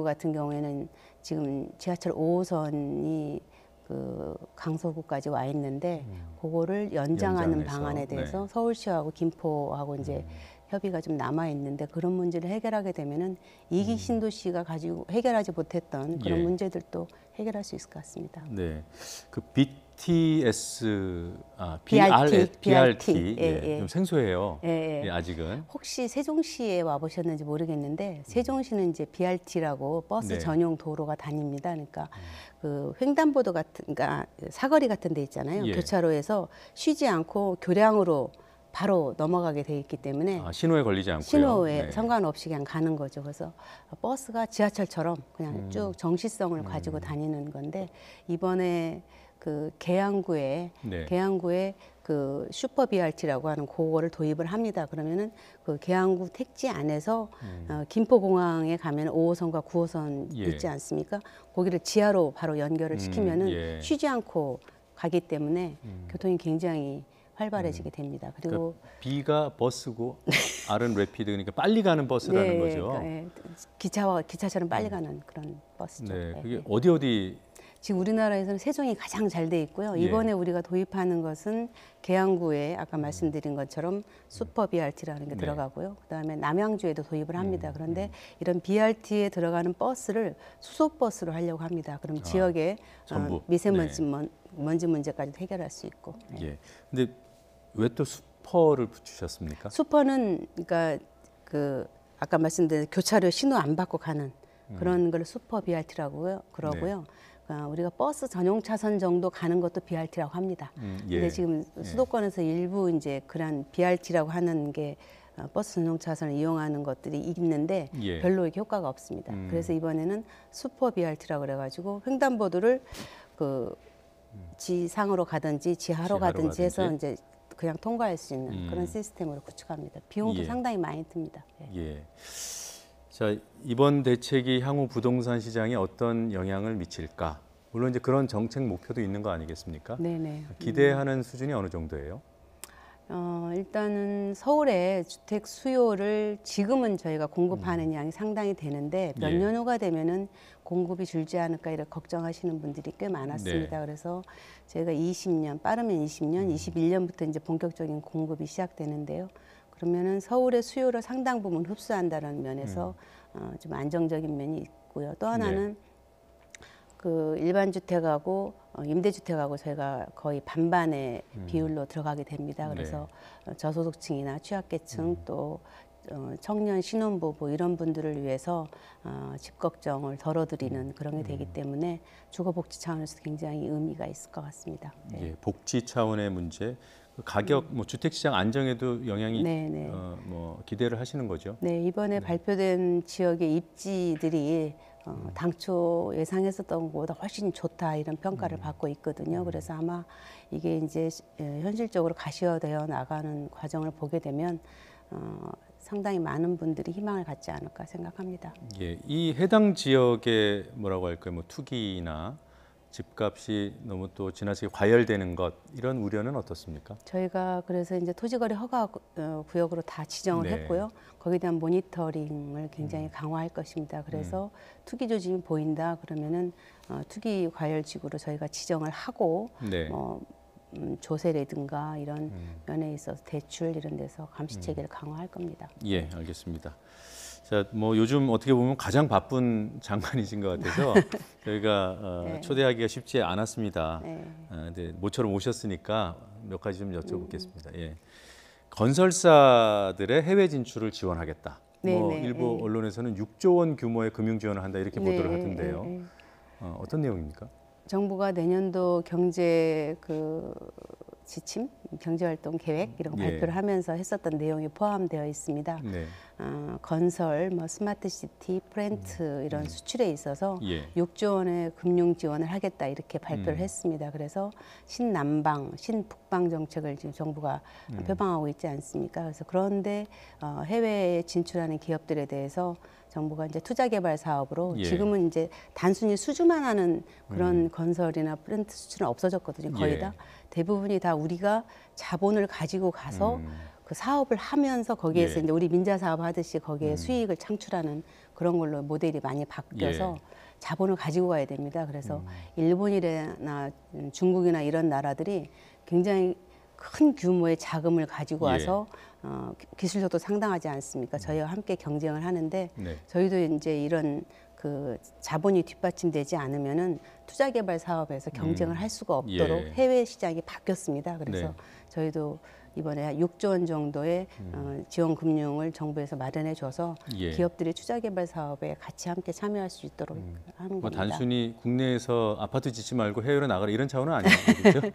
S: 같은 경우에는 지금 지하철 5호선이 그 강서구까지 와 있는데 그거를 연장하는
A: 연장해서,
S: 방안에 대해서
A: 네.
S: 서울시하고 김포하고 이제 협의가 좀 남아 있는데 그런 문제를 해결하게 되면은 이기 신도시가 가지고 해결하지 못했던 그런
A: 예.
S: 문제들도 해결할 수 있을 것 같습니다.
A: 네. 그 빛 BTS,
S: BRT.
A: 예, 좀 생소해요.
S: 예.
A: 예, 아직은.
S: 혹시 세종시에 와 보셨는지 모르겠는데 세종시는 이제 BRT라고 버스
A: 네.
S: 전용 도로가 다닙니다. 그러니까 그 횡단보도 같은, 그러니까 사거리 같은 데 있잖아요.
A: 예.
S: 교차로에서 쉬지 않고 교량으로 바로 넘어가게 돼 있기 때문에
A: 신호에 걸리지 않고요.
S: 신호에
A: 네.
S: 상관없이 그냥 가는 거죠. 그래서 버스가 지하철처럼 그냥 쭉 정시성을 가지고 다니는 건데 이번에 그 계양구에 그 슈퍼 BRT라고 하는 그거를 도입을 합니다. 그러면은 그 계양구 택지 안에서 김포공항에 가면 5호선과 9호선 있지 않습니까? 거기를 지하로 바로 연결을 시키면은 쉬지 않고 가기 때문에 교통이 굉장히 활발해지게 됩니다. 그리고
A: 그러니까 B가 버스고 R은 래피드, 그러니까 빨리 가는 버스라는 거죠.
S: 그러니까, 기차처럼 빨리 가는 그런 버스죠.
A: 네, 그게 어디
S: 지금 우리나라에서는 세종이 가장 잘 돼 있고요. 이번에 우리가 도입하는 것은 계양구에 아까 말씀드린 것처럼 슈퍼 BRT라는 게 들어가고요. 그다음에 남양주에도 도입을 합니다. 그런데 이런 BRT에 들어가는 버스를 수소 버스로 하려고 합니다. 그럼 지역의 미세먼지 먼지 문제까지 해결할 수 있고.
A: 예. 근데 왜 또 슈퍼를 붙이셨습니까?
S: 슈퍼는 그러니까 그 아까 말씀드린 교차로 신호 안 받고 가는 그런 걸 슈퍼 BRT라고요. 그러고요. 우리가 버스 전용 차선 정도 가는 것도 BRT라고 합니다. 근데 지금 수도권에서 일부 이제 그런 BRT라고 하는 게 버스 전용 차선을 이용하는 것들이 있는데 별로 이렇게 효과가 없습니다. 그래서 이번에는 슈퍼 BRT라고 그래가지고 횡단보도를 그 지상으로 가든지 지하로 가든지 해서 이제 그냥 통과할 수 있는 그런 시스템으로 구축합니다. 비용도 상당히 많이 듭니다.
A: 예. 자, 이번 대책이 향후 부동산 시장에 어떤 영향을 미칠까? 물론 이제 그런 정책 목표도 있는 거 아니겠습니까?
S: 네네.
A: 기대하는 수준이 어느 정도예요?
S: 일단은 서울의 주택 수요를 지금은 저희가 공급하는 양이 상당히 되는데 몇 년 후가 되면은 공급이 줄지 않을까 이렇게 걱정하시는 분들이 꽤 많았습니다. 그래서 저희가 20년, 빠르면 20년, 21년부터 이제 본격적인 공급이 시작되는데요. 그러면은 서울의 수요를 상당 부분 흡수한다는 면에서 좀 안정적인 면이 있고요. 또 하나는 그 일반 주택하고 임대주택하고 저희가 거의 반반의 비율로 들어가게 됩니다. 그래서 저소득층이나 취약계층 또 청년 신혼부부 이런 분들을 위해서 집 걱정을 덜어드리는 그런 게 되기 때문에 주거복지 차원에서 굉장히 의미가 있을 것 같습니다.
A: 예, 복지 차원의 문제, 가격, 뭐 주택시장 안정에도 영향이 뭐 기대를 하시는 거죠?
S: 네, 이번에 발표된 지역의 입지들이 당초 예상했었던 것보다 훨씬 좋다 이런 평가를 받고 있거든요. 그래서 아마 이게 이제 현실적으로 가시화되어 나가는 과정을 보게 되면 상당히 많은 분들이 희망을 갖지 않을까 생각합니다.
A: 예, 이 해당 지역의 뭐라고 할까요? 뭐 투기나 집값이 너무 또 지나치게 과열되는 것 이런 우려는 어떻습니까?
S: 저희가 그래서 이제 토지거래 허가 구역으로 다 지정을 했고요. 거기에 대한 모니터링을 굉장히 강화할 것입니다. 그래서 투기 조짐이 보인다 그러면은 투기 과열지구로 저희가 지정을 하고 조세라든가 이런 면에 있어서 대출 이런 데서 감시 체계를 강화할 겁니다.
A: 예, 알겠습니다. 자, 뭐 요즘 어떻게 보면 가장 바쁜 장관이신 것 같아서 저희가 초대하기가 쉽지 않았습니다. 근데 모처럼 오셨으니까 몇 가지 좀 여쭤보겠습니다. 예. 건설사들의 해외 진출을 지원하겠다. 뭐 일부 언론에서는 6조 원 규모의 금융 지원을 한다 이렇게 보도를 하던데요. 어떤 내용입니까?
S: 정부가 내년도 경제 지침, 경제활동 계획 이런 거 발표를 하면서 했었던 내용이 포함되어 있습니다. 건설, 뭐 스마트시티, 프렌트 이런 수출에 있어서 6조 원의 금융 지원을 하겠다 이렇게 발표를 했습니다. 그래서 신남방, 신북방 정책을 지금 정부가 표방하고 있지 않습니까? 그래서 그런데 해외에 진출하는 기업들에 대해서 정부가 이제 투자개발 사업으로 지금은 이제 단순히 수주만 하는 그런 건설이나 프렌트 수출은 없어졌거든요. 거의 다 대부분이 다 우리가 자본을 가지고 가서 그 사업을 하면서 거기에서 이제 우리 민자 사업 하듯이 거기에 수익을 창출하는 그런 걸로 모델이 많이 바뀌어서 자본을 가지고 가야 됩니다. 그래서 일본이나 중국이나 이런 나라들이 굉장히 큰 규모의 자금을 가지고 와서 기술력도 상당하지 않습니까? 저희와 함께 경쟁을 하는데 저희도 이제 이런 그 자본이 뒷받침되지 않으면은 투자개발 사업에서 경쟁을 할 수가 없도록
A: 예.
S: 해외 시장이 바뀌었습니다. 그래서
A: 네.
S: 저희도 이번에 6조 원 정도의 지원 금융을 정부에서 마련해 줘서
A: 예.
S: 기업들이 투자개발 사업에 같이 함께 참여할 수 있도록 하는
A: 뭐
S: 겁니다.
A: 단순히 국내에서 아파트 짓지 말고 해외로 나가라 이런 차원은 아니죠. 네.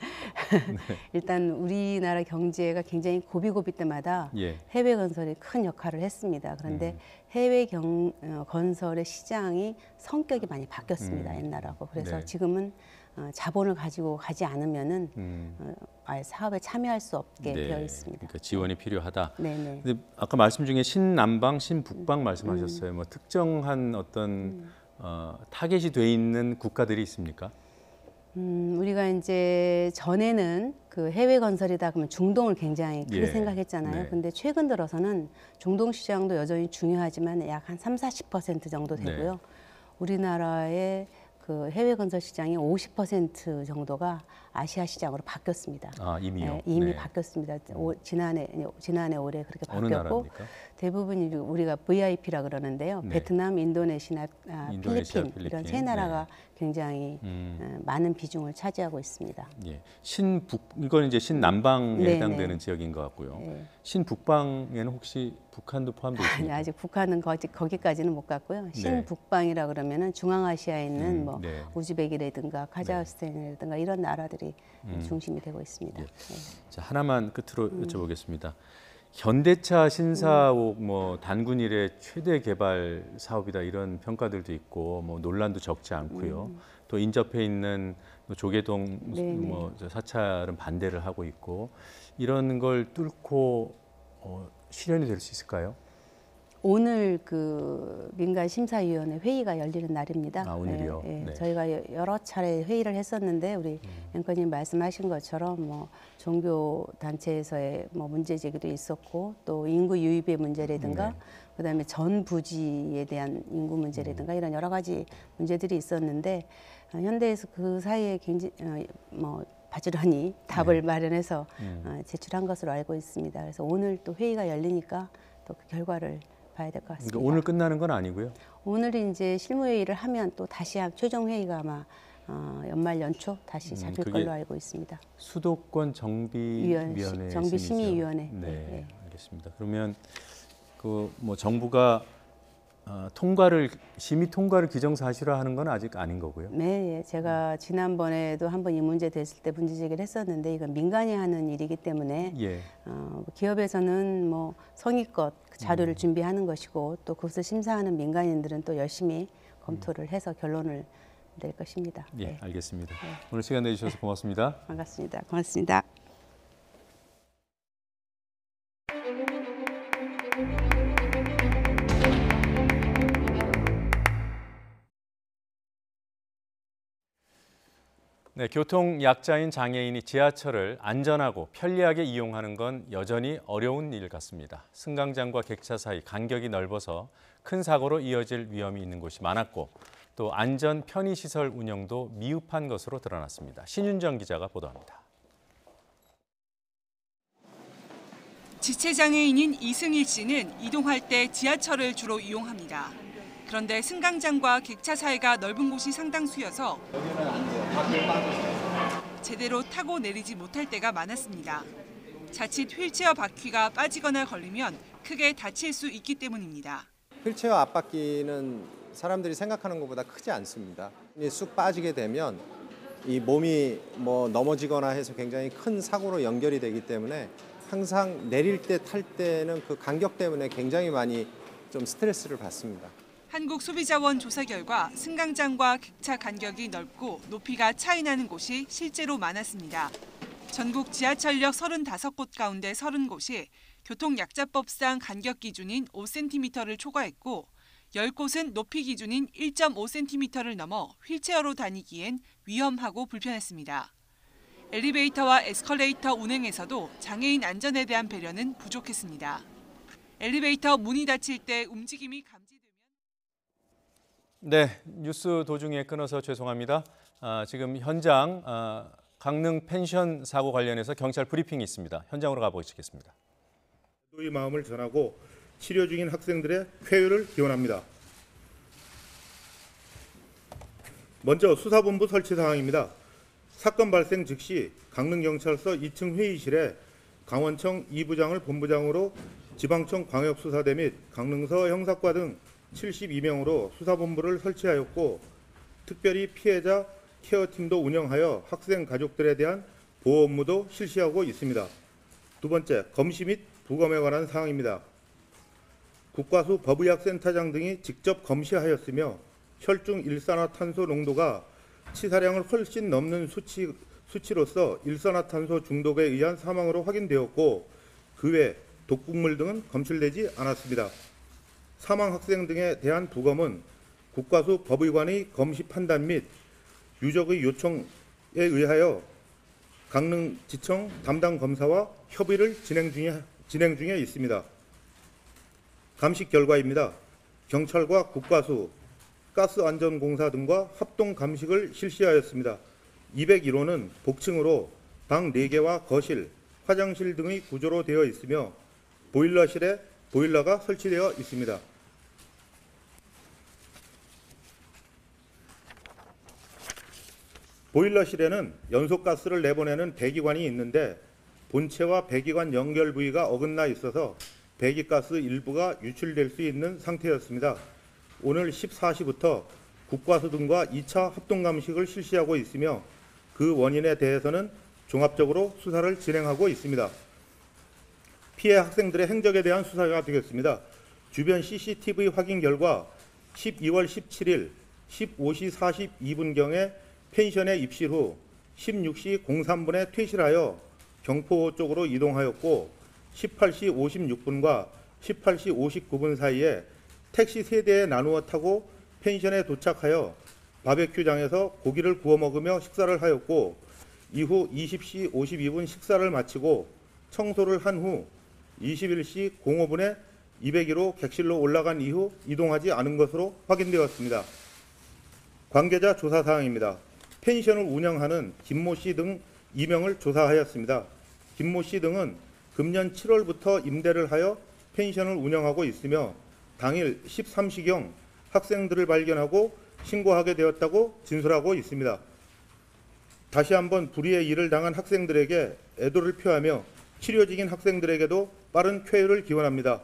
S: 일단 우리나라 경제가 굉장히 고비고비 때마다
A: 예.
S: 해외 건설이 큰 역할을 했습니다. 그런데 해외 건설의 시장이 성격이 많이 바뀌었습니다. 옛날하고. 그래서
A: 네.
S: 지금은 자본을 가지고 가지 않으면은 아예 사업에 참여할 수 없게
A: 네.
S: 되어 있습니다.
A: 그러니까 지원이 필요하다.
S: 네네.
A: 근데 아까 말씀 중에 신남방, 신북방 말씀하셨어요. 뭐 특정한 어떤 타겟이 돼 있는 국가들이 있습니까?
S: 우리가 이제 전에는 그 해외 건설이다 그러면 중동을 굉장히 크게
A: 예.
S: 생각했잖아요.
A: 네.
S: 근데 최근 들어서는 중동 시장도 여전히 중요하지만 약 한 30-40% 정도 되고요.
A: 네.
S: 우리나라의 그 해외 건설 시장이 50% 정도가 아시아 시장으로 바뀌었습니다.
A: 아, 이미요?
S: 네, 이미
A: 네.
S: 바뀌었습니다. 지난해 올해 그렇게
A: 어느
S: 바뀌었고
A: 나라입니까?
S: 대부분이 우리가 VIP라 그러는데요.
A: 네.
S: 베트남, 인도네시아,
A: 인도네시아,
S: 필리핀 이런
A: 필리핀.
S: 세 나라가 굉장히 많은 비중을 차지하고 있습니다.
A: 예. 이건 이제 신남방에
S: 네,
A: 해당되는
S: 네.
A: 지역인 것 같고요.
S: 네.
A: 신북방에는 혹시 북한도 포함되어
S: 아니,
A: 있습니까?
S: 아직 북한은 거기까지는 못 갔고요. 신북방이라 그러면은 중앙아시아에 있는 뭐
A: 네.
S: 우즈벡이라든가 카자흐스탄이라든가 이런 나라들이 중심이 되고 있습니다.
A: 예.
S: 네.
A: 자, 하나만 끝으로 여쭤보겠습니다. 현대차 신사옥 뭐 단군 이래 최대 개발 사업이다 이런 평가들도 있고 뭐 논란도 적지 않고요. 또 인접해 있는 조계동 뭐 사찰은 반대를 하고 있고 이런 걸 뚫고 실현이 될 수 있을까요?
S: 오늘 그 민간 심사위원회 회의가 열리는 날입니다.
A: 아, 오늘이요?
S: 예, 예.
A: 네.
S: 저희가 여러 차례 회의를 했었는데 우리 앵커님 말씀하신 것처럼 뭐 종교 단체에서의 뭐 문제 제기도 있었고 또 인구 유입의 문제라든가 그다음에 전 부지에 대한 인구 문제라든가 이런 여러 가지 문제들이 있었는데 현대에서 그 사이에 굉장히 뭐 바지런히 답을 마련해서 제출한 것으로 알고 있습니다. 그래서 오늘 또 회의가 열리니까 또 그 결과를 봐야 될 것 같습니다.
A: 그러니까 오늘 끝나는 건 아니고요.
S: 오늘이 이제 실무회의를 하면 또 다시 최종 회의가 아마 연말 연초 다시 잡힐 걸로 알고 있습니다.
A: 수도권 정비위원회
S: 정비심의위원회.
A: 네, 알겠습니다. 그러면 그 뭐 정부가 심의 통과를 기정사실화하는 건 아직 아닌 거고요.
S: 네, 예. 제가 지난번에도 한번 이 문제 됐을 때 문제 제기를 했었는데 이건 민간이 하는 일이기 때문에 기업에서는 뭐 성의껏 그 자료를 준비하는 것이고 또 그것을 심사하는 민간인들은 또 열심히 검토를 해서 결론을 낼 것입니다.
A: 예,
S: 네.
A: 알겠습니다. 오늘 시간 내주셔서 고맙습니다.
S: 반갑습니다. 고맙습니다.
A: 네, 교통 약자인 장애인이 지하철을 안전하고 편리하게 이용하는 건 여전히 어려운 일 같습니다. 승강장과 객차 사이 간격이 넓어서 큰 사고로 이어질 위험이 있는 곳이 많았고 또 안전 편의시설 운영도 미흡한 것으로 드러났습니다. 신윤정 기자가 보도합니다.
T: 지체장애인인 이승일 씨는 이동할 때 지하철을 주로 이용합니다. 그런데 승강장과 객차 사이가 넓은 곳이 상당수여서 제대로 타고 내리지 못할 때가 많았습니다. 자칫 휠체어 바퀴가 빠지거나 걸리면 크게 다칠 수 있기 때문입니다.
U: 휠체어 앞바퀴는 사람들이 생각하는 것보다 크지 않습니다. 쑥 빠지게 되면 이 몸이 뭐 넘어지거나 해서 굉장히 큰 사고로 연결이 되기 때문에 항상 내릴 때 탈 때는 그 간격 때문에 굉장히 많이 좀 스트레스를 받습니다.
T: 한국소비자원 조사 결과 승강장과 객차 간격이 넓고 높이가 차이 나는 곳이 실제로 많았습니다. 전국 지하철역 35곳 가운데 30곳이 교통약자법상 간격 기준인 5cm를 초과했고 10곳은 높이 기준인 1.5cm를 넘어 휠체어로 다니기엔 위험하고 불편했습니다. 엘리베이터와 에스컬레이터 운행에서도 장애인 안전에 대한 배려는 부족했습니다. 엘리베이터 문이 닫힐 때 움직임이
A: 네, 뉴스 도중에 끊어서 죄송합니다. 지금 현장 강릉 펜션 사고 관련해서 경찰 브리핑이 있습니다. 현장으로 가보시겠습니다.
V: 의 마음을 전하고 치료 중인 학생들의 쾌유를 기원합니다. 먼저 수사본부 설치 사항입니다. 사건 발생 즉시 강릉경찰서 2층 회의실에 강원청 2부장을 본부장으로 지방청 광역수사대 및 강릉서 형사과 등 72명으로 수사본부를 설치하였고 특별히 피해자 케어팀도 운영하여 학생 가족들에 대한 보호 업무도 실시하고 있습니다. 두 번째, 검시 및 부검에 관한 사항입니다. 국과수 법의학센터장 등이 직접 검시하였으며 혈중 일산화탄소 농도가 치사량을 훨씬 넘는 수치로서 일산화탄소 중독에 의한 사망으로 확인되었고 그 외 독극물 등은 검출되지 않았습니다. 사망 학생 등에 대한 부검은 국과수 법의관의 검시 판단 및 유족의 요청에 의하여 강릉지청 담당 검사와 협의를 진행 중에 있습니다. 감식 결과입니다. 경찰과 국과수, 가스안전공사 등과 합동 감식을 실시하였습니다. 201호는 복층으로 방 4개와 거실, 화장실 등의 구조로 되어 있으며 보일러실에 보일러가 설치되어 있습니다. 보일러실에는 연소가스를 내보내는 배기관이 있는데 본체와 배기관 연결 부위가 어긋나 있어서 배기가스 일부가 유출될 수 있는 상태였습니다. 오늘 14시부터 국과수 등과 2차 합동감식을 실시하고 있으며 그 원인에 대해서는 종합적으로 수사를 진행하고 있습니다. 피해 학생들의 행적에 대한 수사가 되겠습니다. 주변 CCTV 확인 결과 12월 17일 15시 42분경에 펜션에 입실 후 16시 03분에 퇴실하여 경포 쪽으로 이동하였고 18시 56분과 18시 59분 사이에 택시 3대에 나누어 타고 펜션에 도착하여 바베큐장에서 고기를 구워 먹으며 식사를 하였고 이후 20시 52분 식사를 마치고 청소를 한 후 21시 05분에 201호 객실로 올라간 이후 이동하지 않은 것으로 확인되었습니다. 관계자 조사 사항입니다. 펜션을 운영하는 김모 씨 등 2명을 조사하였습니다. 김모 씨 등은 금년 7월부터 임대를 하여 펜션을 운영하고 있으며 당일 13시경 학생들을 발견하고 신고하게 되었다고 진술하고 있습니다. 다시 한번 불의의 일을 당한 학생들에게 애도를 표하며 치료 중인 학생들에게도 빠른 쾌유를 기원합니다.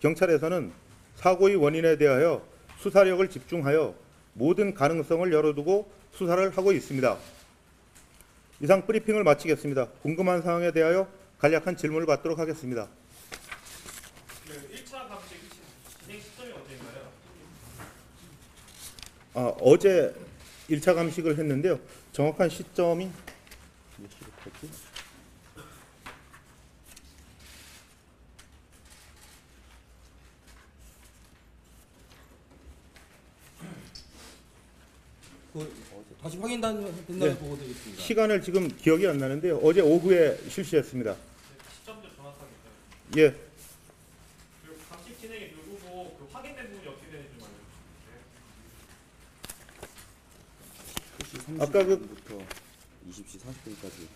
V: 경찰에서는 사고의 원인에 대하여 수사력을 집중하여 모든 가능성을 열어두고 수사를 하고 있습니다. 이상 브리핑을 마치겠습니다. 궁금한 사항에 대하여 간략한 질문을 받도록 하겠습니다.
F: 1차 감식 진행 시점이 언제인가요?
V: 어제 1차 감식을 했는데요. 정확한 시점이 몇 시부터지?
C: 다시 확인된다고 보고 되겠습니다.
V: 시간을 지금 기억이 안 나는데요. 어제 오후에 실시했습니다.
F: 시점도 정확하게
V: 예.
F: 그리고 감식 진행이 누구고 그 확인된 부분이 어떻게 되는지 좀 알려주세요.
V: 아까
C: 30분부터 20시 40분까지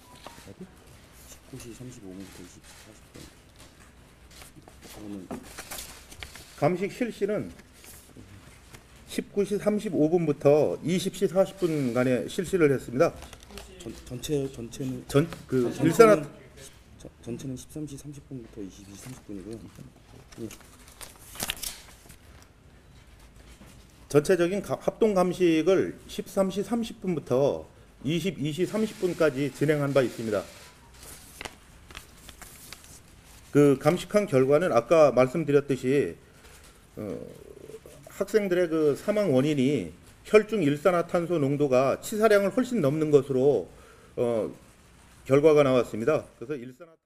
C: 19시 35분부터 20시 40분.
V: 감식 실시는 19시 35분부터 20시 40분간에 실시를 했습니다.
C: 전체는 전체는 13시 30분부터 22시 30분이고요. 예.
V: 전체적인 합동 감식을 13시 30분부터 22시 30분까지 진행한 바 있습니다. 그 감식한 결과는 아까 말씀드렸듯이 학생들의 그 사망 원인이 혈중 일산화탄소 농도가 치사량을 훨씬 넘는 것으로 결과가 나왔습니다. 그래서 일산화탄소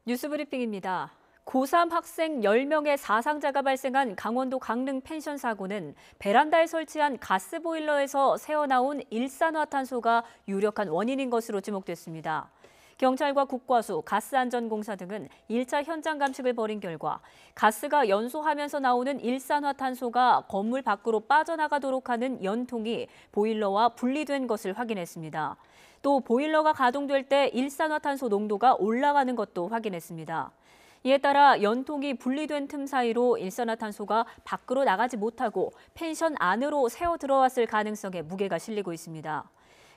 M: 뉴스브리핑입니다. 고3 학생 10명의 사상자가 발생한 강원도 강릉 펜션 사고는 베란다에 설치한 가스보일러에서 새어나온 일산화탄소가 유력한 원인인 것으로 지목됐습니다. 경찰과 국과수, 가스안전공사 등은 1차 현장 감식을 벌인 결과 가스가 연소하면서 나오는 일산화탄소가 건물 밖으로 빠져나가도록 하는 연통이 보일러와 분리된 것을 확인했습니다. 또 보일러가 가동될 때 일산화탄소 농도가 올라가는 것도 확인했습니다. 이에 따라 연통이 분리된 틈 사이로 일산화탄소가 밖으로 나가지 못하고 펜션 안으로 새어 들어왔을 가능성에 무게가 실리고 있습니다.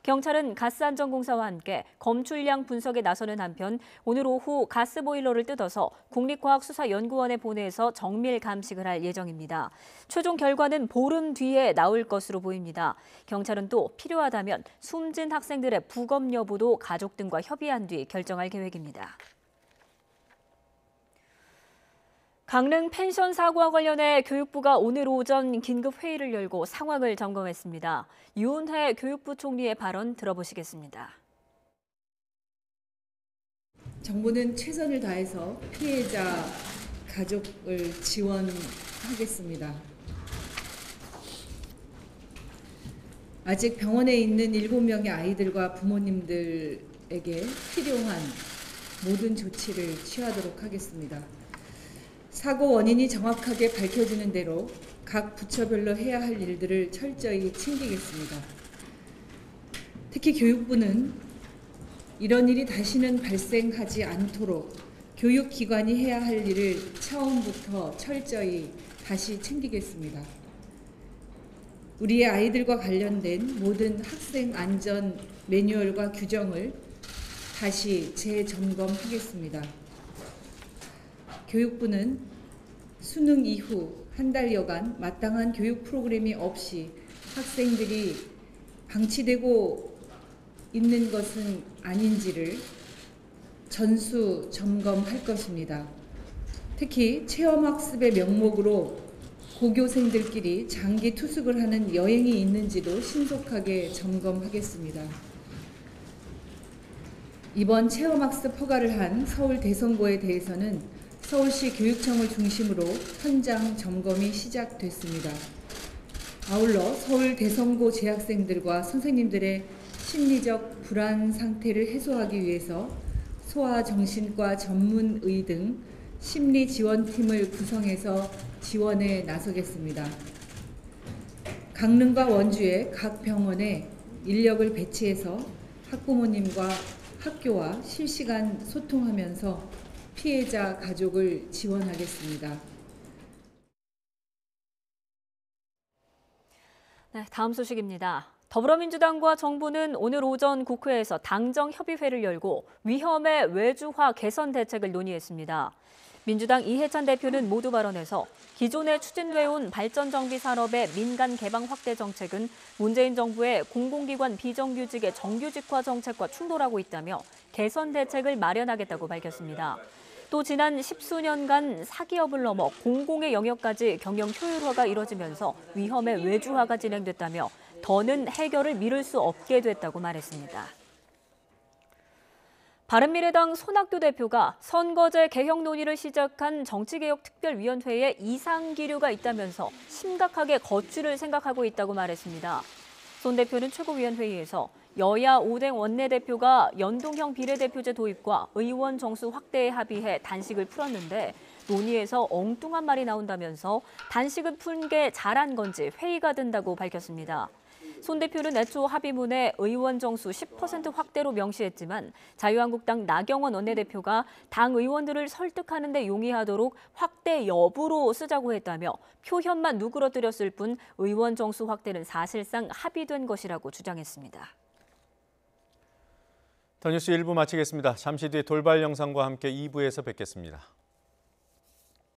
M: 경찰은 가스안전공사와 함께 검출량 분석에 나서는 한편 오늘 오후 가스보일러를 뜯어서 국립과학수사연구원에 보내서 정밀 감식을 할 예정입니다. 최종 결과는 보름 뒤에 나올 것으로 보입니다. 경찰은 또 필요하다면 숨진 학생들의 부검 여부도 가족 등과 협의한 뒤 결정할 계획입니다. 강릉 펜션 사고와 관련해 교육부가 오늘 오전 긴급 회의를 열고 상황을 점검했습니다. 유은혜 교육부 총리의 발언 들어보시겠습니다.
D: 정부는 최선을 다해서 피해자 가족을 지원하겠습니다. 아직 병원에 있는 7명의 아이들과 부모님들에게 필요한 모든 조치를 취하도록 하겠습니다. 사고 원인이 정확하게 밝혀지는 대로 각 부처별로 해야 할 일들을 철저히 챙기겠습니다. 특히 교육부는 이런 일이 다시는 발생하지 않도록 교육기관이 해야 할 일을 처음부터 철저히 다시 챙기겠습니다. 우리의 아이들과 관련된 모든 학생 안전 매뉴얼과 규정을 다시 재점검하겠습니다. 교육부는 수능 이후 한 달여간 마땅한 교육 프로그램이 없이 학생들이 방치되고 있는 것은 아닌지를 전수 점검할 것입니다. 특히 체험학습의 명목으로 고교생들끼리 장기 투숙을 하는 여행이 있는지도 신속하게 점검하겠습니다. 이번 체험학습 허가를 한 서울 대성고에 대해서는 서울시 교육청을 중심으로 현장 점검이 시작됐습니다. 아울러 서울 대성고 재학생들과 선생님들의 심리적 불안 상태를 해소하기 위해서 소아정신과 전문의 등 심리 지원팀을 구성해서 지원에 나서겠습니다. 강릉과 원주의 각 병원에 인력을 배치해서 학부모님과 학교와 실시간 소통하면서 피해자 가족을 지원하겠습니다.
M: 네, 다음 소식입니다. 더불어민주당과 정부는 오늘 오전 국회에서 당정협의회를 열고 위험의 외주화 개선 대책을 논의했습니다. 민주당 이해찬 대표는 모두 발언에서 기존에 추진돼 온 발전정비 산업의 민간 개방 확대 정책은 문재인 정부의 공공기관 비정규직의 정규직화 정책과 충돌하고 있다며 개선 대책을 마련하겠다고 밝혔습니다. 또 지난 10수년간 사기업을 넘어 공공의 영역까지 경영 효율화가 이뤄지면서 위험의 외주화가 진행됐다며 더는 해결을 미룰 수 없게 됐다고 말했습니다. 바른미래당 손학규 대표가 선거제 개혁 논의를 시작한 정치개혁특별위원회에 이상 기류가 있다면서 심각하게 거취를 생각하고 있다고 말했습니다. 손 대표는 최고위원회의에서 여야 5대 원내대표가 연동형 비례대표제 도입과 의원 정수 확대에 합의해 단식을 풀었는데 논의에서 엉뚱한 말이 나온다면서 단식을 푼 게 잘한 건지 회의가 된다고 밝혔습니다. 손 대표는 애초 합의문에 의원 정수 10% 확대로 명시했지만 자유한국당 나경원 원내대표가 당 의원들을 설득하는 데 용이하도록 확대 여부로 쓰자고 했다며 표현만 누그러뜨렸을 뿐 의원 정수 확대는 사실상 합의된 것이라고 주장했습니다.
A: 더 뉴스 1부 마치겠습니다. 잠시 뒤에 돌발 영상과 함께 2부에서 뵙겠습니다.